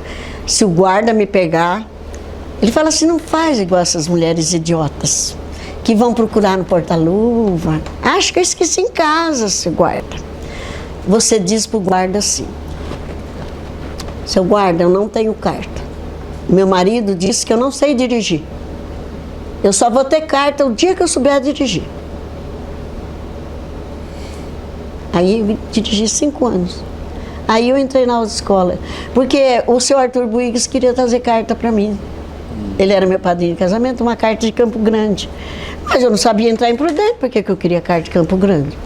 se o guarda me pegar, ele fala assim, não faz igual essas mulheres idiotas, que vão procurar no porta-luva. Acho que eu esqueci em casa, seu guarda. Você diz pro guarda assim, seu guarda, eu não tenho carta. Meu marido disse que eu não sei dirigir. Eu só vou ter carta o dia que eu souber dirigir. Aí eu dirigi 5 anos. Aí eu entrei na autoescola, porque o seu Arthur Buigues queria trazer carta para mim. Ele era meu padrinho de casamento, uma carta de Campo Grande. Mas eu não sabia entrar em Prudente, porque eu queria carta de Campo Grande.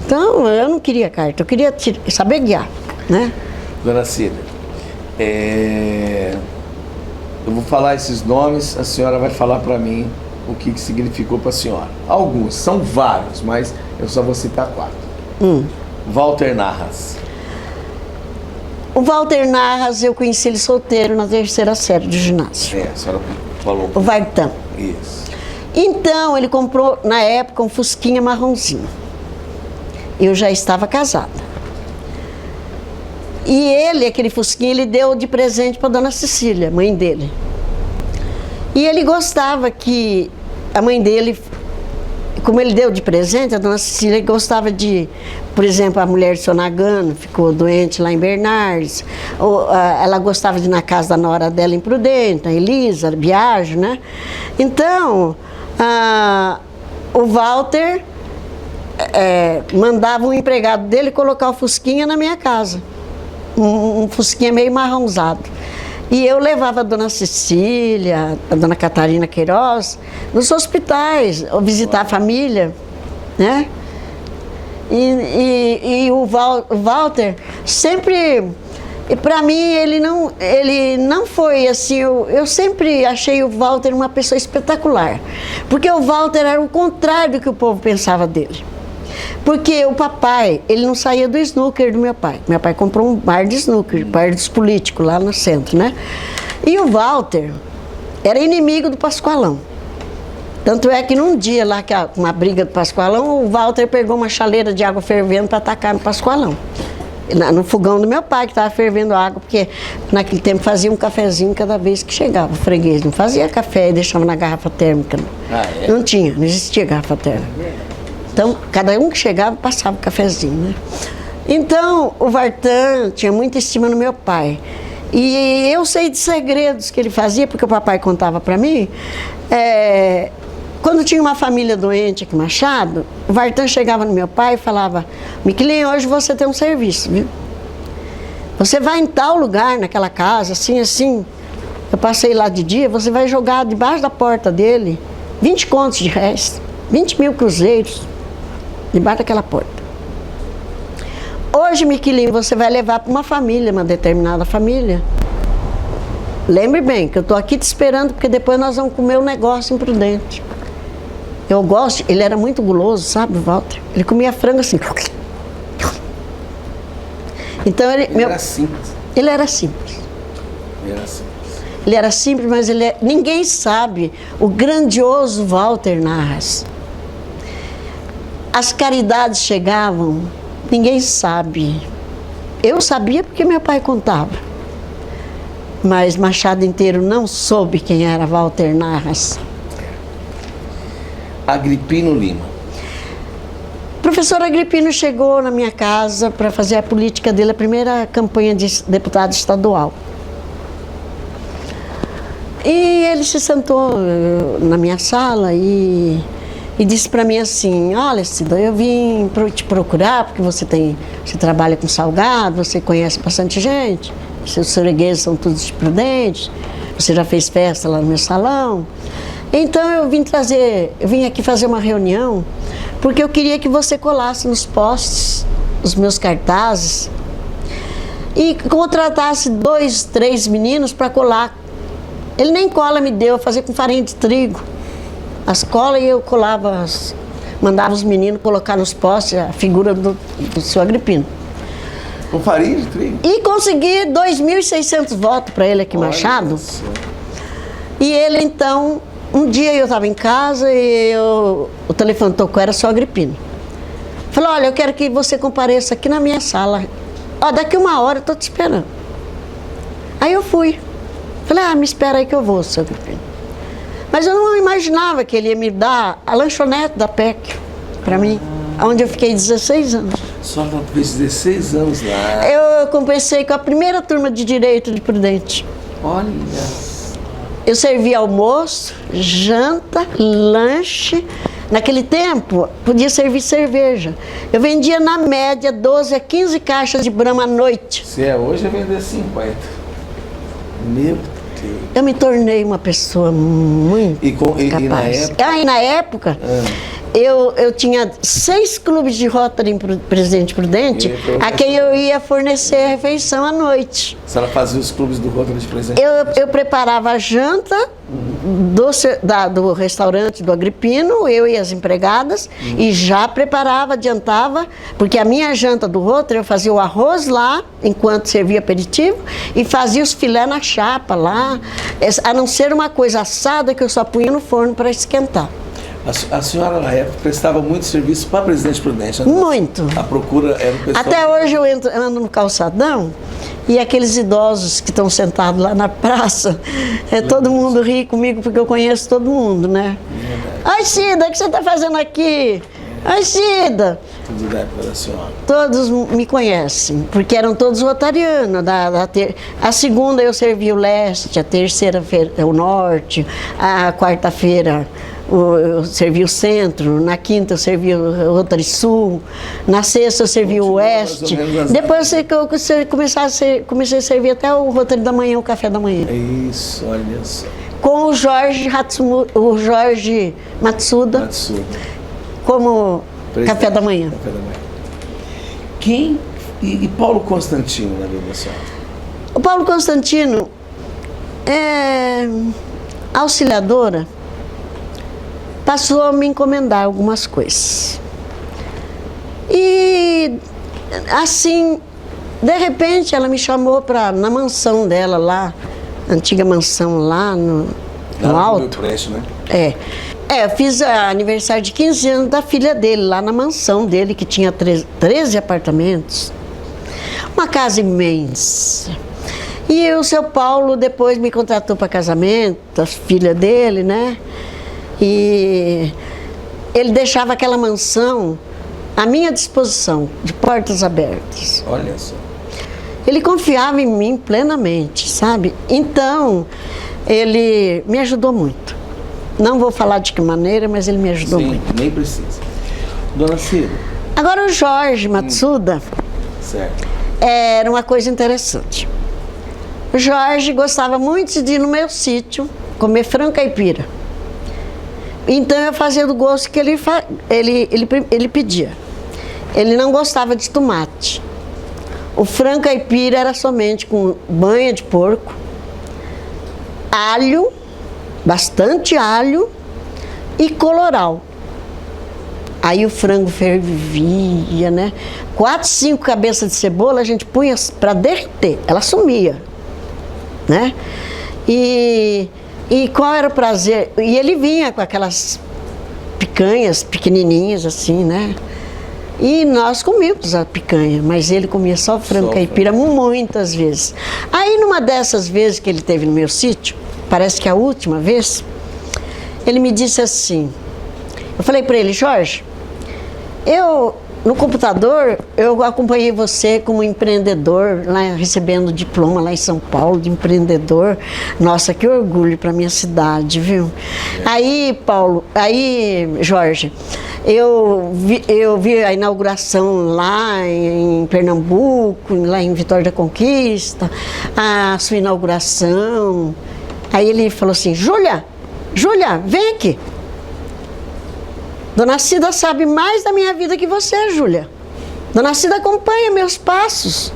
Então, eu não queria carta, eu queria saber guiar, né? Dona Cida, eu vou falar esses nomes, a senhora vai falar para mim o que significou para a senhora. Alguns, são vários, mas eu só vou citar 4. Walter Narras. O Walter Narras, eu conheci ele solteiro na 3ª série do ginásio. A senhora falou. O Vartão. Isso. Então, ele comprou, na época, um fusquinha marronzinho. Eu já estava casada. E ele, aquele fusquinha, ele deu de presente para dona Cecília, mãe dele. E ele gostava que a mãe dele, como ele deu de presente, a dona Cecília gostava de, por exemplo, a mulher de Sonagano ficou doente lá em Bernardes, ela gostava de ir na casa da nora dela em Prudente, a Elisa, Biagio, né? Então, o Walter mandava um empregado dele colocar o fusquinha na minha casa, um fusquinha meio marronzado. E eu levava a dona Cecília, a dona Catarina Queiroz, nos hospitais, visitar a família, né? E o Walter sempre, para mim, ele não foi assim, eu sempre achei o Walter uma pessoa espetacular, porque o Walter era o contrário do que o povo pensava dele. Porque o papai, ele não saía do snooker do meu pai. Meu pai comprou um bar de snooker, bar dos políticos lá no centro, né? E o Walter era inimigo do Pascoalão. Tanto é que num dia lá, que uma briga do Pascoalão, o Walter pegou uma chaleira de água fervendo para atacar no Pascoalão. No fogão do meu pai, que estava fervendo água, porque naquele tempo fazia um cafezinho cada vez que chegava o freguês. Não fazia café e deixava na garrafa térmica. Não, não tinha, não existia garrafa térmica. Então, cada um que chegava passava um cafezinho, né? Então, o Vartan tinha muita estima no meu pai. E eu sei de segredos que ele fazia, porque o papai contava para mim. Quando tinha uma família doente aqui em Machado, o Vartan chegava no meu pai e falava: Miquilinho, hoje você tem um serviço, viu? Você vai em tal lugar, naquela casa, assim, assim. Eu passei lá de dia, você vai jogar debaixo da porta dele 20 contos de réis, 20 mil cruzeiros, debaixo daquela porta. Hoje, Miquilinho, você vai levar para uma família, uma determinada família. Lembre bem que eu estou aqui te esperando, porque depois nós vamos comer um negócio imprudente. Eu gosto, ele era muito guloso, sabe, Walter? Ele comia frango assim. Então ele era simples. Ele era simples. Ele era simples. Ele era simples, mas ninguém sabe o grandioso Walter Narras. As caridades chegavam, ninguém sabe. Eu sabia porque meu pai contava. Mas Machado inteiro não soube quem era Walter Narras. Agripino Lima. O professor Agripino chegou na minha casa para fazer a política dele, a primeira campanha de deputado estadual. E ele se sentou na minha sala e disse para mim assim: olha, Cida, eu vim te procurar porque você trabalha com salgado, você conhece bastante gente, seus fregueses são todos prudentes, você já fez festa lá no meu salão. Então eu vim aqui fazer uma reunião porque eu queria que você colasse nos postes os meus cartazes e contratasse 2, 3 meninos para colar. Ele nem cola me deu, eu fazia com farinha de trigo. As colas e eu colava, mandava os meninos colocar nos postes a figura do seu Agripino. Com farinha de trigo? E consegui 2.600 votos para ele aqui em Machado. E ele então, um dia eu estava em casa e o telefone tocou, era só Agripino. Falou: olha, eu quero que você compareça aqui na minha sala. Ó, daqui 1 hora eu estou te esperando. Aí eu fui. Falei: me espera aí que eu vou, seu Agripino. Mas eu não imaginava que ele ia me dar a lanchonete da PEC para mim, onde eu fiquei 16 anos. Só fez 16 anos lá. Eu comecei com a primeira turma de Direito de Prudente. Olha. Eu servia almoço, janta, lanche. Naquele tempo, podia servir cerveja. Eu vendia, na média, 12 a 15 caixas de Brahma à noite. Se é hoje, eu vender 50. Meu Deus. Eu me tornei uma pessoa muito capaz. E na época, eu tinha 6 clubes de Rotary em Presidente Prudente, a quem eu ia fornecer a refeição à noite. A senhora fazia os clubes do Rotary de Presidente? Eu preparava a janta do restaurante do Agripino, eu e as empregadas, e já preparava, adiantava, porque a minha janta do Rotary, eu fazia o arroz lá, enquanto servia aperitivo, e fazia os filé na chapa lá, a não ser uma coisa assada que eu só punha no forno para esquentar. A senhora, na época, prestava muito serviço para Presidente Prudente, né? Muito. A procura era o pessoal... Até hoje eu ando no calçadão e aqueles idosos que estão sentados lá na praça, todo mundo ri comigo porque eu conheço todo mundo, né? Ai, Cida, o que você está fazendo aqui? Ai, Cida. Tudo da época da senhora. Todos me conhecem, porque eram todos rotarianos. A segunda eu servi o leste, a terceira-feira o norte, a quarta-feira eu servi o centro, na quinta eu servi o Rotary Sul, na sexta eu servi o oeste. Depois eu comecei a servir até o Rotary da manhã, o café da manhã. É isso, olha só. Com o Jorge Matsuda. Como café da manhã. Quem e Paulo Constantino na vida da senhora? O Paulo Constantino é auxiliadora, passou a me encomendar algumas coisas. E assim, de repente ela me chamou na mansão dela lá, antiga mansão lá no alto. Preço, né? Eu fiz aniversário de 15 anos da filha dele, lá na mansão dele, que tinha 13 apartamentos. Uma casa imensa. E o seu Paulo depois me contratou para casamento, a filha dele, né? E ele deixava aquela mansão à minha disposição, de portas abertas. Olha só. Ele confiava em mim plenamente, sabe? Então, ele me ajudou muito. Não vou falar de que maneira, mas ele me ajudou muito. Nem precisa. Dona Cida. Agora, o Jorge Matsuda Certo. era uma coisa interessante. O Jorge gostava muito de ir no meu sítio comer frango caipira. Então, eu fazia do gosto que ele pedia. Ele não gostava de tomate. O frango caipira era somente com banha de porco, alho, bastante alho e colorau. Aí o frango fervia, né? 4, 5 cabeças de cebola a gente punha para derreter, ela sumia, né? E qual era o prazer? E ele vinha com aquelas picanhas pequenininhas assim, né? E nós comíamos a picanha, mas ele comia só frango caipira muitas vezes. Aí numa dessas vezes que ele esteve no meu sítio, parece que a última vez, ele me disse assim, eu falei para ele, Jorge, no computador, eu acompanhei você como empreendedor, lá recebendo diploma lá em São Paulo, de empreendedor. Nossa, que orgulho para minha cidade, viu? Aí, Jorge, eu vi a inauguração lá em Pernambuco, lá em Vitória da Conquista, a sua inauguração. Aí ele falou assim, Júlia, vem aqui. Dona Cida sabe mais da minha vida que você, Júlia. Dona Cida acompanha meus passos.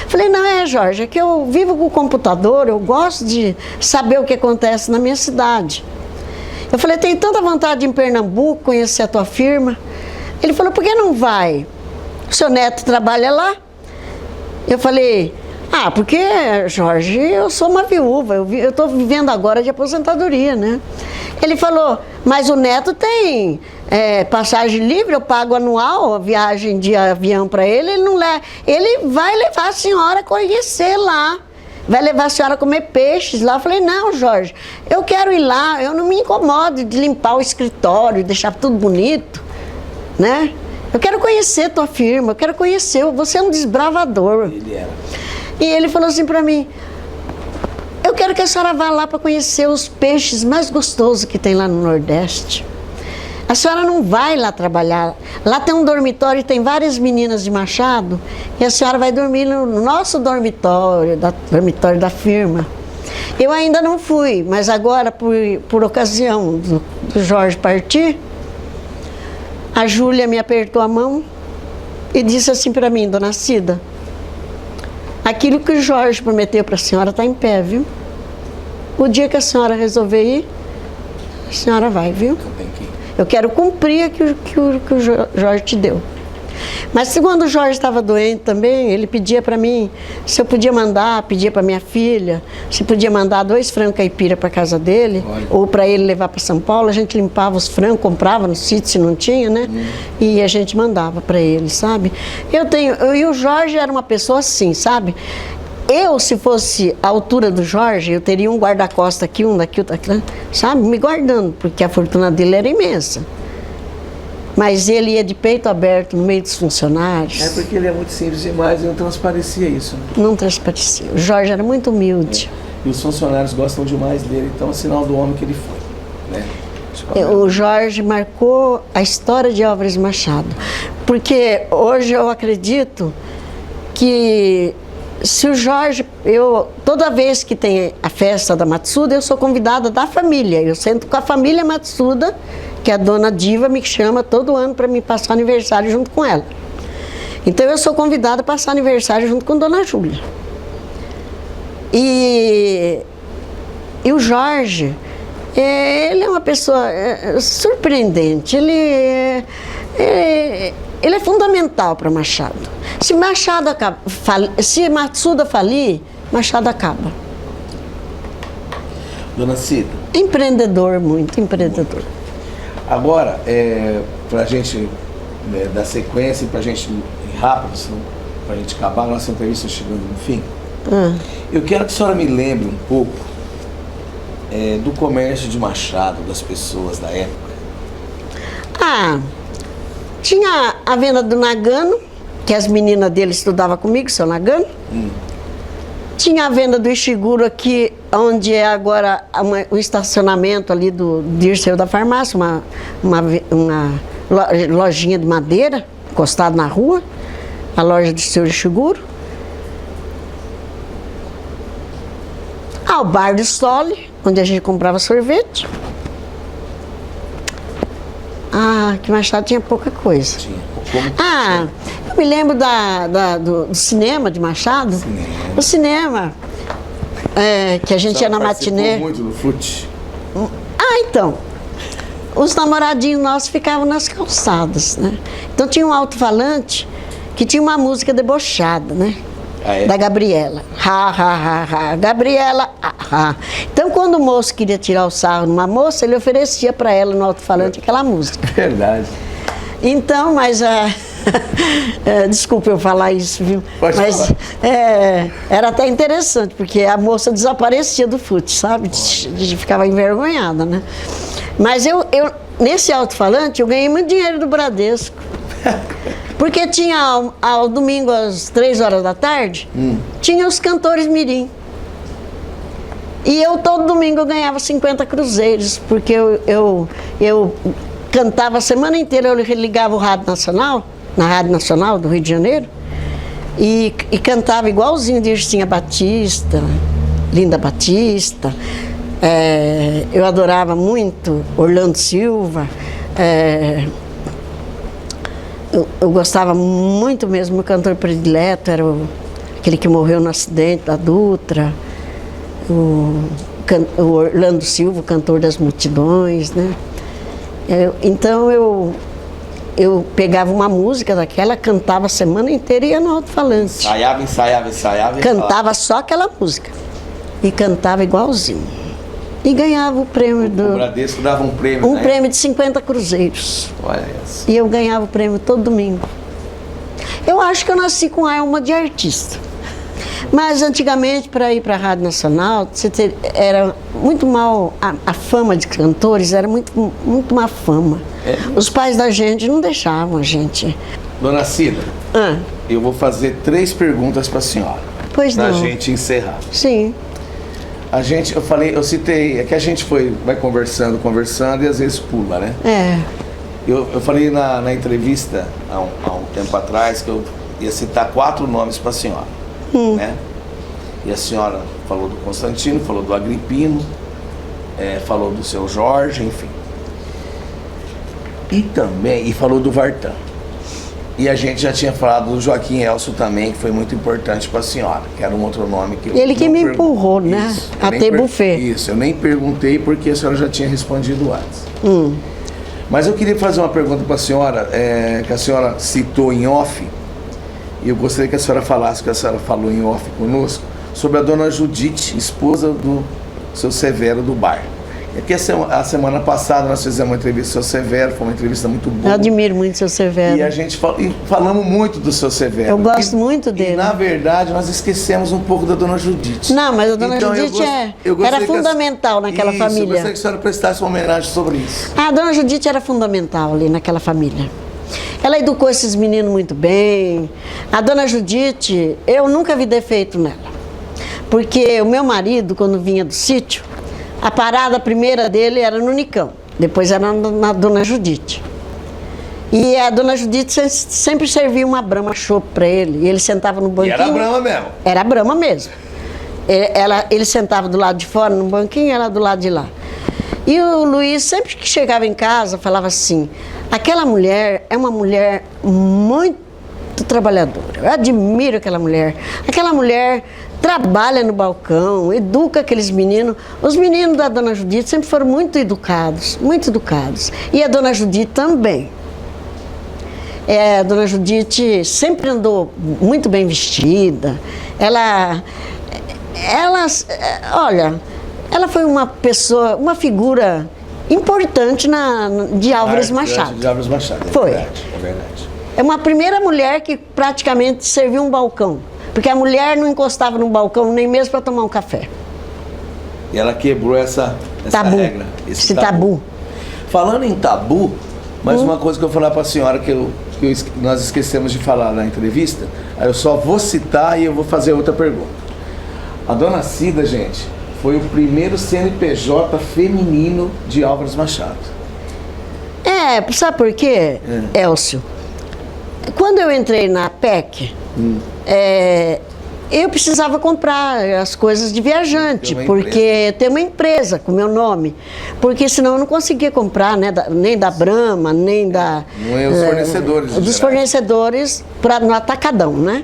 Falei, não Jorge, é que eu vivo com o computador, eu gosto de saber o que acontece na minha cidade. Eu falei, tenho tanta vontade de ir em Pernambuco, conhecer a tua firma. Ele falou, por que não vai? O seu neto trabalha lá? Eu falei, porque, Jorge, eu sou uma viúva, eu estou vivendo agora de aposentadoria, né? Ele falou, mas o neto tem passagem livre, eu pago anual a viagem de avião para ele, ele vai levar a senhora a conhecer lá, vai levar a senhora a comer peixes lá. Eu falei, não, Jorge, eu quero ir lá, eu não me incomodo de limpar o escritório, deixar tudo bonito, né? Eu quero conhecer tua firma, eu quero conhecer, você é um desbravador. Ele era. E ele falou assim para mim, eu quero que a senhora vá lá para conhecer os peixes mais gostosos que tem lá no Nordeste. A senhora não vai lá trabalhar. Lá tem um dormitório, tem várias meninas de Machado, e a senhora vai dormir no nosso dormitório, dormitório da firma. Eu ainda não fui, mas agora, por ocasião do Jorge partir, a Júlia me apertou a mão e disse assim para mim, Dona Cida, aquilo que o Jorge prometeu para a senhora está em pé, viu? O dia que a senhora resolver ir, a senhora vai, viu? Eu quero cumprir aquilo que o Jorge te deu. Mas quando o Jorge estava doente também, ele pedia para mim se eu podia pedia para minha filha, se podia mandar 2 frangos caipira para casa dele, ou para ele levar para São Paulo. A gente limpava os frangos, comprava no sítio se não tinha, né? E a gente mandava para ele, sabe? E o Jorge era uma pessoa assim, sabe? Se fosse a altura do Jorge, eu teria um guarda-costas aqui, um daqui, outro aqui, sabe? Me guardando, porque a fortuna dele era imensa. Mas ele ia de peito aberto no meio dos funcionários. É porque ele é muito simples demais e não transparecia isso, né? Não transparecia. O Jorge era muito humilde. E os funcionários gostam demais dele, então é sinal do homem que ele foi, né? O Jorge marcou a história de Álvares Machado. Porque hoje eu acredito que se o Jorge, toda vez que tem a festa da Matsuda, eu sou convidada da família. Eu sento com a família Matsuda, que a dona Diva me chama todo ano para me passar aniversário junto com ela. Então eu sou convidada a passar aniversário junto com Dona Júlia. E o Jorge, ele é uma pessoa surpreendente. Ele é fundamental para Machado. Se Matsuda falir, Machado acaba. Dona Cida. Empreendedor, muito empreendedor. Agora, para a gente dar sequência e para a gente ir rápido, para a gente acabar a nossa entrevista chegando no fim, eu quero que a senhora me lembre um pouco do comércio de Machado, das pessoas da época. Ah, tinha a venda do Nagano, que as meninas dele estudavam comigo, seu Nagano. Tinha a venda do Ishiguro aqui, onde é agora o estacionamento ali do Dirceu da farmácia, uma lojinha de madeira, encostado na rua, a loja do seu Ishiguro. O Bar do Sole, onde a gente comprava sorvete. Que Machado tinha pouca coisa. Eu me lembro do cinema de Machado. O cinema, que a gente ia na matinê. Muito do fute. Então, os namoradinhos nossos ficavam nas calçadas, né? Então tinha um alto-falante que tinha uma música debochada, né? Da Gabriela. Gabriela, Então, quando o moço queria tirar o sarro numa moça, ele oferecia para ela no alto-falante aquela música. Verdade. Então, mas desculpa eu falar isso, viu? Pode mas falar. Era até interessante, porque a moça desaparecia do fute, sabe? Ficava envergonhada, né? Mas eu nesse alto-falante, eu ganhei muito dinheiro do Bradesco. Porque tinha, ao domingo, às 3 horas da tarde, tinha os cantores mirim. E eu, todo domingo, eu ganhava 50 cruzeiros, porque eu cantava a semana inteira, eu ligava o Rádio Nacional, na Rádio Nacional do Rio de Janeiro, e cantava igualzinho de Dircinha Batista, Linda Batista. Eu adorava muito Orlando Silva. Eu gostava muito mesmo, meu cantor predileto era aquele que morreu no acidente da Dutra, o Orlando Silva, o cantor das multidões, né? Então eu pegava uma música daquela, cantava a semana inteira e ia no alto-falante. Ensaiava. Cantava só aquela música. E cantava igualzinho. E ganhava o prêmio do... O Bradesco dava um prêmio, né? Prêmio de 50 cruzeiros. Olha isso. E eu ganhava o prêmio todo domingo. Eu acho que eu nasci com alma de artista. Mas antigamente, para ir para a Rádio Nacional, era muito mal, a fama de cantores era muito má fama. Os pais da gente não deixavam a gente. Dona Cida, eu vou fazer 3 perguntas para a senhora. Pois não. Para a gente encerrar. Sim. Eu citei, é que a gente vai conversando e às vezes pula, né? Eu falei na entrevista, há um tempo atrás, que eu ia citar 4 nomes para a senhora. Né? E a senhora falou do Constantino, falou do Agripino, falou do seu Jorge, enfim. E falou do Vartan. E a gente já tinha falado do Joaquim Elcio também, que foi muito importante para a senhora, que era um outro nome que eu... Ele que me empurrou, né? A ter buffet. Isso, eu nem perguntei porque a senhora já tinha respondido antes. Mas eu queria fazer uma pergunta para a senhora, que a senhora citou em off, e eu gostaria que a senhora falasse, que a senhora falou em off conosco, sobre a dona Judite, esposa do seu Severo do bar. Aqui a semana passada nós fizemos uma entrevista com o seu Severo, foi uma entrevista muito boa. Eu admiro muito o seu Severo. E a gente falamos muito do seu Severo. Eu gosto muito dele. E na verdade nós esquecemos um pouco da dona Judite. Não, mas a dona Judite era fundamental naquela família. Eu gostaria que a senhora prestasse uma homenagem sobre isso. A dona Judite era fundamental ali naquela família. Ela educou esses meninos muito bem. A dona Judite, eu nunca vi defeito nela. Porque o meu marido, quando vinha do sítio, a parada primeira dele era no Nicão, depois era na dona Judite. E a dona Judite sempre servia uma Brahma chopp para ele, e ele sentava no banquinho. E era Brahma mesmo? Era Brahma mesmo. Ele sentava do lado de fora no banquinho, ela do lado de lá. E o Luiz, sempre que chegava em casa, falava assim, aquela mulher é uma mulher muito trabalhadora, eu admiro aquela mulher. Aquela mulher trabalha no balcão, educa aqueles meninos. Os meninos da dona Judite sempre foram muito educados, muito educados. E a dona Judite também. A dona Judite sempre andou muito bem vestida. Olha, ela foi uma pessoa, uma figura importante de Álvares Machado. De Álvares Machado, foi. É verdade. É uma primeira mulher que praticamente serviu um balcão. Porque a mulher não encostava no balcão nem mesmo para tomar um café. E ela quebrou essa tabu. regra. Esse tabu. Falando em tabu, Mas uma coisa que eu vou falar para a senhora nós esquecemos de falar na entrevista, aí eu só vou citar e eu vou fazer outra pergunta. A dona Cida, gente, foi o primeiro CNPJ feminino de Álvares Machado. Sabe por quê, Elcio? Quando eu entrei na PEC, eu precisava comprar as coisas de viajante, porque tem uma empresa com meu nome, porque senão eu não conseguia comprar, né, nem da Brahma, nem da... Não é os fornecedores. Dos fornecedores no atacadão, né?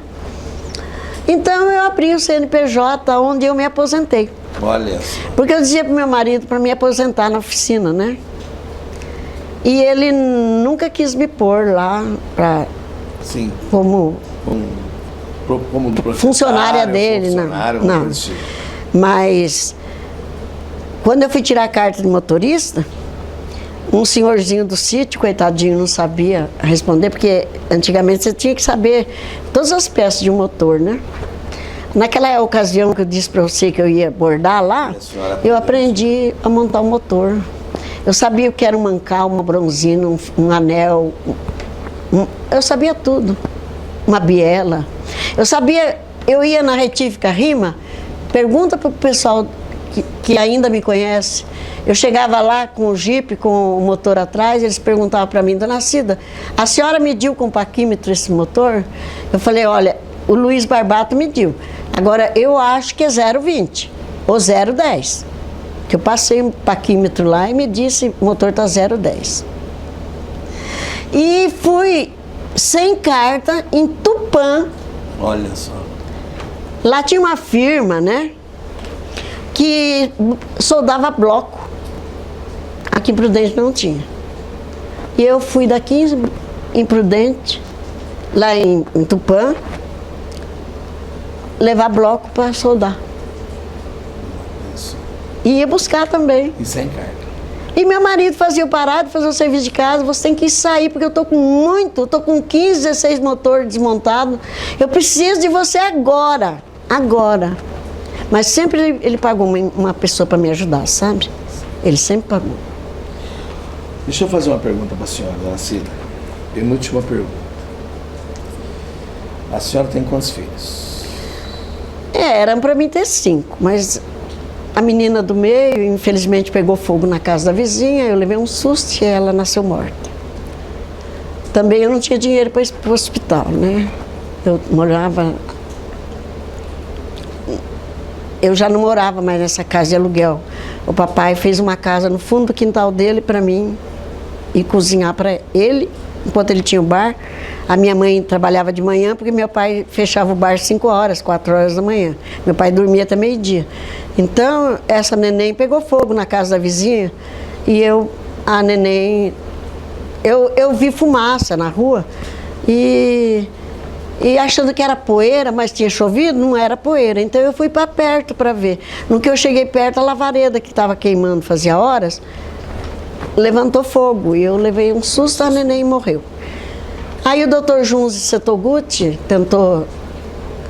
Então eu abri o CNPJ onde eu me aposentei. Olha só. Porque eu dizia pro meu marido para me aposentar na oficina, né? E ele nunca quis me pôr lá como funcionária dele, não. Mas quando eu fui tirar a carta de motorista, um senhorzinho do sítio, coitadinho, não sabia responder, porque antigamente você tinha que saber todas as peças de um motor, né? Naquela ocasião que eu disse para você que eu ia bordar lá, eu aprendi a montar o motor. Eu sabia o que era um mancal, uma bronzina, um anel, eu sabia tudo. Uma biela. Eu ia na Retífica Rima, pergunta para o pessoal que ainda me conhece. Eu chegava lá com o Jeep, com o motor atrás, eles perguntavam para mim, dona Cida, a senhora mediu com paquímetro esse motor? Eu falei, olha, o Luiz Barbato mediu. Agora, eu acho que é 0,20 ou 0,10. Que eu passei um paquímetro lá e me disse, o motor está 0,10. E fui sem carta em Tupã. Olha só. Lá tinha uma firma, né? Que soldava bloco. Aqui em Prudente não tinha. E eu fui daqui em Prudente, lá em Tupã, levar bloco para soldar. E ia buscar também. E sem carta. E meu marido fazia eu parar de fazer o serviço de casa, você tem que sair, porque eu tô com 15, 16 motores desmontados. Eu preciso de você agora. Mas sempre ele pagou uma pessoa para me ajudar, sabe? Ele sempre pagou. Deixa eu fazer uma pergunta para a senhora, dona Cida. Penúltima pergunta. A senhora tem quantos filhos? Eram para mim ter 5, mas a menina do meio, infelizmente, pegou fogo na casa da vizinha, eu levei um susto e ela nasceu morta. Também eu não tinha dinheiro para ir para o hospital, né? Eu já não morava mais nessa casa de aluguel. O papai fez uma casa no fundo do quintal dele para mim e cozinhar para ele, enquanto ele tinha o bar. A minha mãe trabalhava de manhã, porque meu pai fechava o bar 5 horas, 4 horas da manhã. Meu pai dormia até meio-dia. Então, essa neném pegou fogo na casa da vizinha e eu vi fumaça na rua e achando que era poeira, mas tinha chovido, não era poeira. Então eu fui para perto para ver. No que eu cheguei perto, a lavareda que estava queimando fazia horas, levantou fogo e eu levei um susto, a neném morreu. Aí o doutor Junzi Setoguchi tentou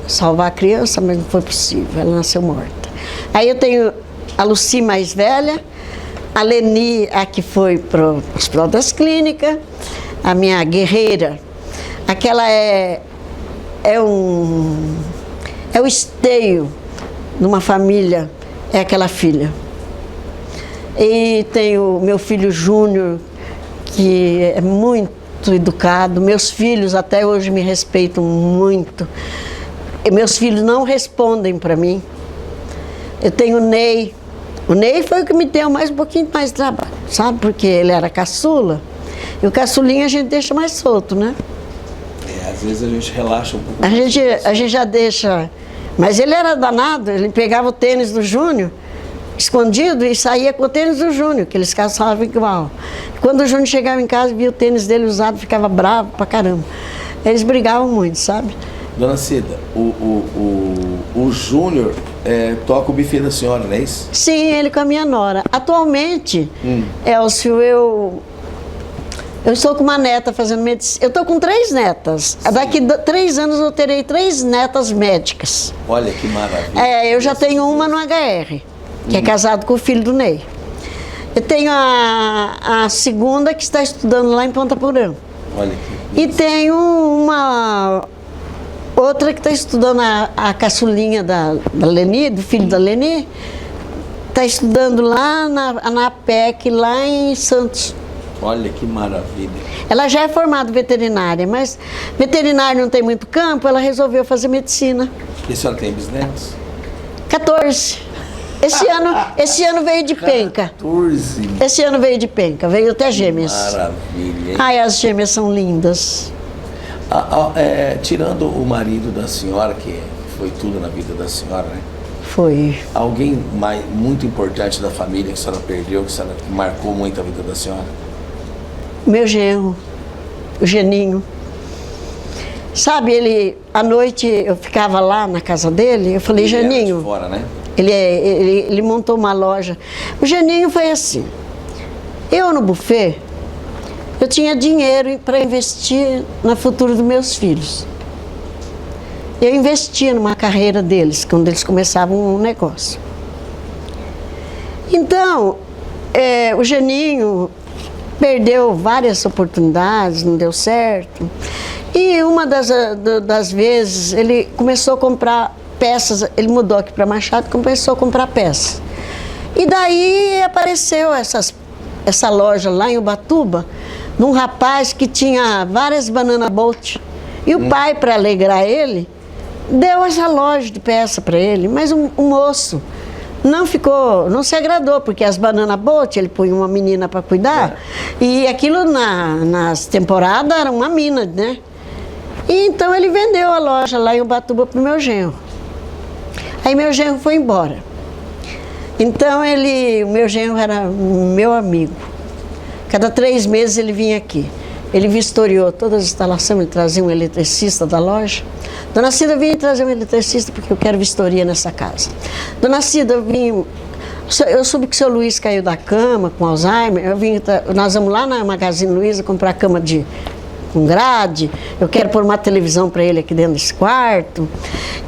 salvar a criança, mas não foi possível, ela nasceu morta. Aí eu tenho a Lucy mais velha, a Leni, a que foi para o Hospital das Clínicas, a minha guerreira, aquela é o esteio de uma família, é aquela filha. E tenho meu filho Júnior, que é muito educado. Meus filhos até hoje me respeitam muito. E meus filhos não respondem para mim. Eu tenho o Ney. O Ney foi o que me deu um pouquinho mais de trabalho, sabe? Porque ele era caçula. E o caçulinha a gente deixa mais solto, né? Às vezes a gente relaxa um pouco. A gente já deixa... Mas ele era danado, ele pegava o tênis do Júnior, escondido, e saía com o tênis do Júnior, que eles caçavam igual. Quando o Júnior chegava em casa e via o tênis dele usado, ficava bravo pra caramba. Eles brigavam muito, sabe? Dona Cida, o Júnior toca o buffet da senhora, não é isso? Sim, ele com a minha nora. Atualmente, Elcio, eu estou com uma neta fazendo medicina. Eu estou com 3 netas. Sim. Daqui 3 anos eu terei 3 netas médicas. Olha que maravilha. Eu já tenho uma no HR, que é casado com o filho do Ney. Eu tenho a segunda que está estudando lá em Ponta Porã. Olha que... E tenho uma outra que está estudando, a caçulinha da Leni, do filho da Leni, está estudando lá na PEC, lá em Santos. Olha que maravilha. Ela já é formada veterinária, mas veterinária não tem muito campo, ela resolveu fazer medicina. E a senhora tem bisnetos? 14. Esse ano veio de penca. 14. Esse ano veio de penca, veio até gêmeas. Maravilha, hein? Ai, as gêmeas são lindas. Tirando o marido da senhora, que foi tudo na vida da senhora, né? Foi. Alguém muito importante da família que a senhora perdeu, que marcou muito a vida da senhora? Meu genro, o Geninho. Sabe, ele, à noite eu ficava lá na casa dele, eu falei, Ele era de Geninho, fora, né? ele montou uma loja. O Geninho foi assim, eu no buffet, eu tinha dinheiro para investir no futuro dos meus filhos. Eu investia numa carreira deles, quando eles começavam um negócio. Então, o Geninho perdeu várias oportunidades, não deu certo. E uma das vezes, ele começou a comprar peças, ele mudou aqui para Machado, começou a comprar peças. E daí apareceu essa loja lá em Ubatuba, de um rapaz que tinha várias banana boat. E o pai, para alegrar ele, deu essa loja de peça para ele, mas o moço não se agradou, porque as banana boat, ele põe uma menina para cuidar, e aquilo nas temporadas era uma mina, né? E então ele vendeu a loja lá em Ubatuba pro meu genro. Aí meu genro foi embora. Então o meu genro era meu amigo. Cada 3 meses ele vinha aqui. Ele vistoriou todas as instalações, ele trazia um eletricista da loja. Dona Cida, eu vim trazer um eletricista porque eu quero vistoria nessa casa. Dona Cida, eu soube que o seu Luiz caiu da cama com Alzheimer. Nós vamos lá na Magazine Luiza comprar cama com grade. Eu quero pôr uma televisão para ele aqui dentro desse quarto.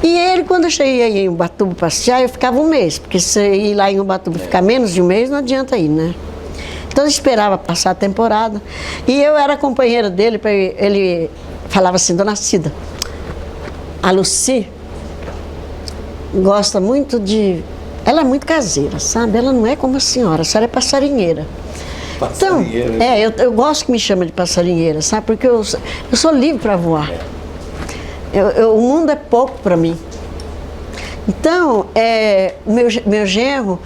E ele, quando eu cheguei em Ubatuba passear, eu ficava 1 mês. Porque se ir lá em Ubatuba ficar menos de 1 mês, não adianta ir, né? Então eu esperava passar a temporada. E eu era companheira dele, ele falava assim, Dona Cida, a Lucy gosta muito ela é muito caseira, sabe? Ela não é como a senhora é passarinheira. Passarinheira. Então, eu gosto que me chama de passarinheira, sabe? Porque eu sou livre para voar. O mundo é pouco para mim. Então, meu genro,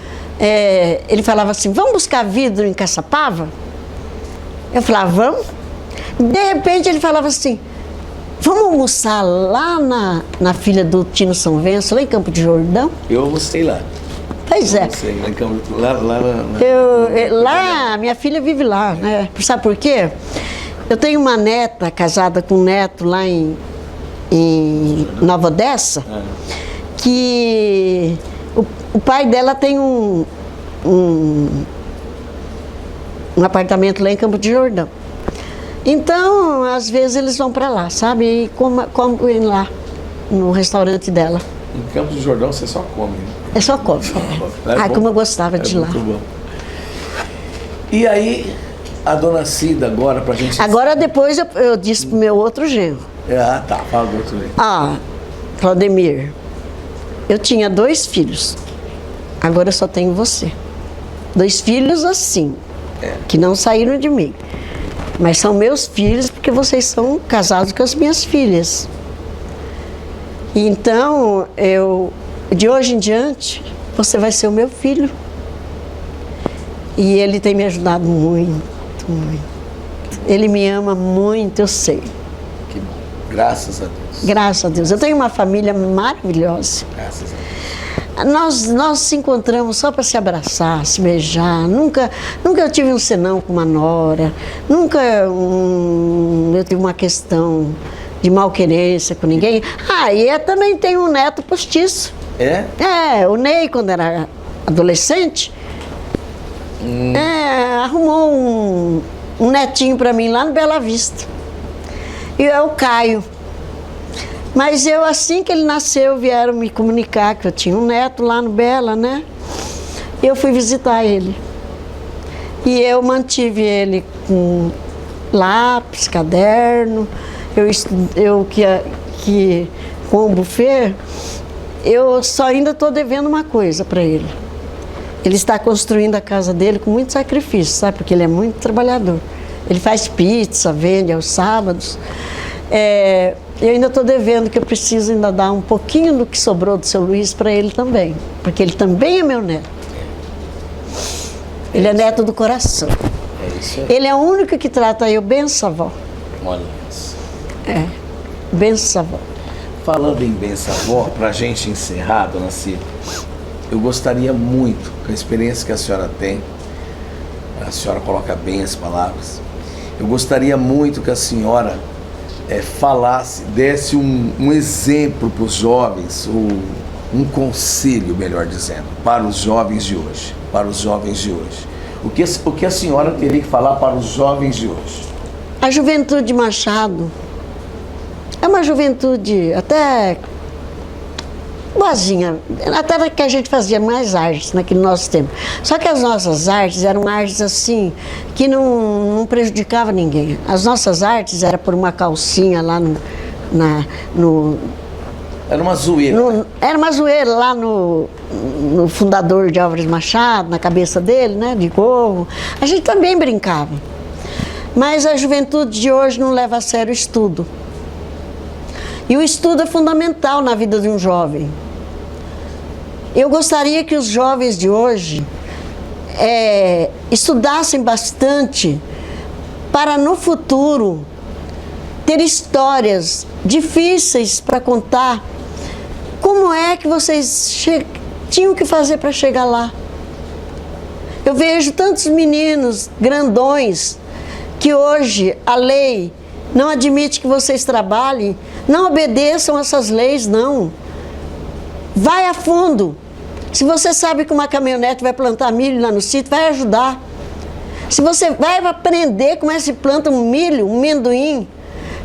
ele falava assim, vamos buscar vidro em Caçapava? Eu falava, vamos. De repente ele falava assim, vamos almoçar lá na filha do Tino São Venço, lá em Campo de Jordão? Eu almocei lá. Pois é. Lá, minha filha vive lá, né? Sabe por quê? Eu tenho uma neta casada com um neto lá em Nova Odessa, que o pai dela tem um apartamento lá em Campo de Jordão. Então, às vezes eles vão para lá, sabe? E comem lá, no restaurante dela. Em Campo de Jordão você só come, né? É só come. Ai, como eu gostava de ir lá. Muito bom. E aí, a Dona Cida agora, pra gente... Agora, depois eu disse pro meu outro genro. Tá, fala do outro genro. Claudemir, eu tinha 2 filhos. Agora eu só tenho você. 2 filhos assim, que não saíram de mim. Mas são meus filhos porque vocês são casados com as minhas filhas. Então, de hoje em diante, você vai ser o meu filho. E ele tem me ajudado muito, muito. Ele me ama muito, eu sei. Que bom. Graças a Deus. Graças a Deus. Eu tenho uma família maravilhosa. Graças a Deus. Nós nos encontramos só para se abraçar, se beijar. Nunca eu tive um senão com uma nora. Nunca eu tive uma questão de malquerência com ninguém. E eu também tenho um neto postiço. O Ney, quando era adolescente, arrumou um netinho para mim lá no Bela Vista. E é o Caio. Mas assim que ele nasceu, vieram me comunicar que eu tinha um neto lá no Bela, né? E eu fui visitar ele. E eu mantive ele com lápis, caderno. Com o buffet, eu só ainda estou devendo uma coisa para ele. Ele está construindo a casa dele com muito sacrifício, sabe? Porque ele é muito trabalhador. Ele faz pizza, vende aos sábados. Eu ainda estou devendo, que eu preciso ainda dar um pouquinho do que sobrou do seu Luiz para ele também. Porque ele também é meu neto. Ele é neto do coração. É isso aí. Ele é o único que trata eu benção, avó. Olha isso. Benção, avó. Falando em benção, avó, para a gente encerrar, dona Cida, eu gostaria muito, com a experiência que a senhora tem, a senhora coloca bem as palavras, eu gostaria muito que a senhora falasse, desse um exemplo para os jovens, ou um conselho, melhor dizendo, para os jovens de hoje. Para os jovens de hoje. O que a senhora teria que falar para os jovens de hoje? A juventude de Machado é uma juventude até boazinha, até que a gente fazia mais artes naquele nosso tempo. Só que as nossas artes eram artes assim, que não prejudicavam ninguém. As nossas artes era por uma calcinha lá Era uma zoeira. Era uma zoeira lá no fundador de Álvares Machado, na cabeça dele, né, de gorro. A gente também brincava. Mas a juventude de hoje não leva a sério o estudo. E o estudo é fundamental na vida de um jovem. Eu gostaria que os jovens de hoje estudassem bastante para no futuro ter histórias difíceis para contar. Como é que vocês tinham que fazer para chegar lá? Eu vejo tantos meninos grandões que hoje a lei não admite que vocês trabalhem. Não obedeçam essas leis, não. Vai a fundo. Se você sabe que uma caminhonete vai plantar milho lá no sítio, vai ajudar. Se você vai aprender como é que se planta um milho, um amendoim,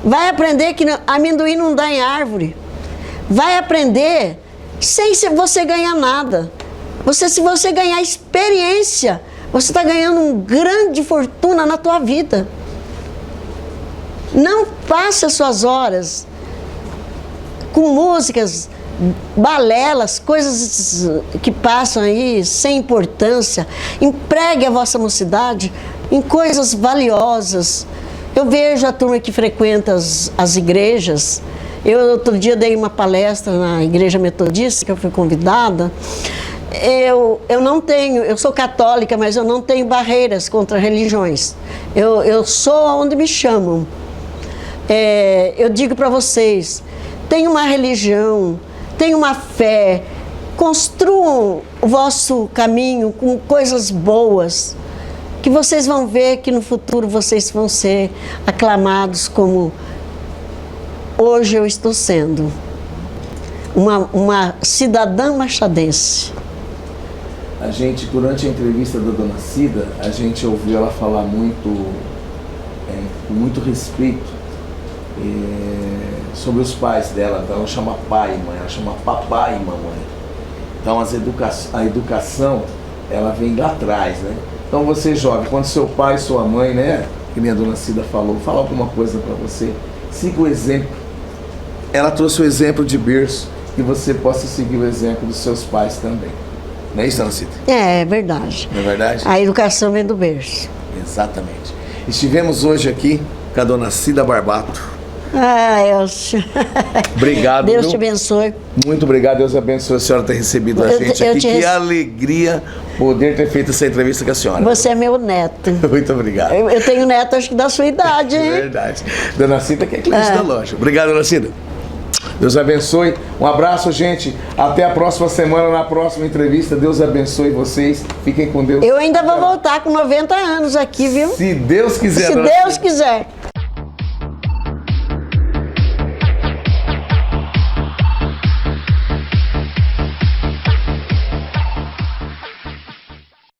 vai aprender que amendoim não dá em árvore. Vai aprender sem você ganhar nada. Se você ganhar experiência, você está ganhando uma grande fortuna na tua vida. Não passe as suas horas com músicas, balelas, coisas que passam aí sem importância. Empregue a vossa mocidade em coisas valiosas. Eu vejo a turma que frequenta as igrejas. Eu outro dia dei uma palestra na igreja metodista, que eu fui convidada. Eu sou católica, mas eu não tenho barreiras contra religiões. Eu sou onde me chamam. Eu digo para vocês, tenham uma religião, tenham uma fé, construam o vosso caminho com coisas boas, que vocês vão ver que no futuro vocês vão ser aclamados como hoje eu estou sendo, uma cidadã machadense. A gente, durante a entrevista da dona Cida, a gente ouviu ela falar muito, com muito respeito, sobre os pais dela. Então ela chama pai e mãe, ela chama papai e mamãe. Então a educação, ela vem lá atrás, né? Então você jovem, quando seu pai e sua mãe, né, que nem a dona Cida falou, fala alguma coisa para você, siga o exemplo. Ela trouxe o exemplo de berço, que você possa seguir o exemplo dos seus pais também. Não é isso, dona Cida? É verdade. Não é verdade? A educação vem do berço. Exatamente. Estivemos hoje aqui com a dona Cida Barbato. Elcio. Obrigado. Deus te abençoe. Muito obrigado, Deus abençoe a senhora ter recebido a gente aqui. Que alegria poder ter feito essa entrevista com a senhora. Você é meu neto. Muito obrigado. Eu tenho neto, acho que da sua idade, hein? É verdade. Dona Cida, que é cliente da loja. Obrigado, dona Cida. Deus abençoe. Um abraço, gente. Até a próxima semana, na próxima entrevista. Deus abençoe vocês. Fiquem com Deus. Eu ainda vou voltar com 90 anos aqui, viu? Se Deus quiser. Se Deus quiser.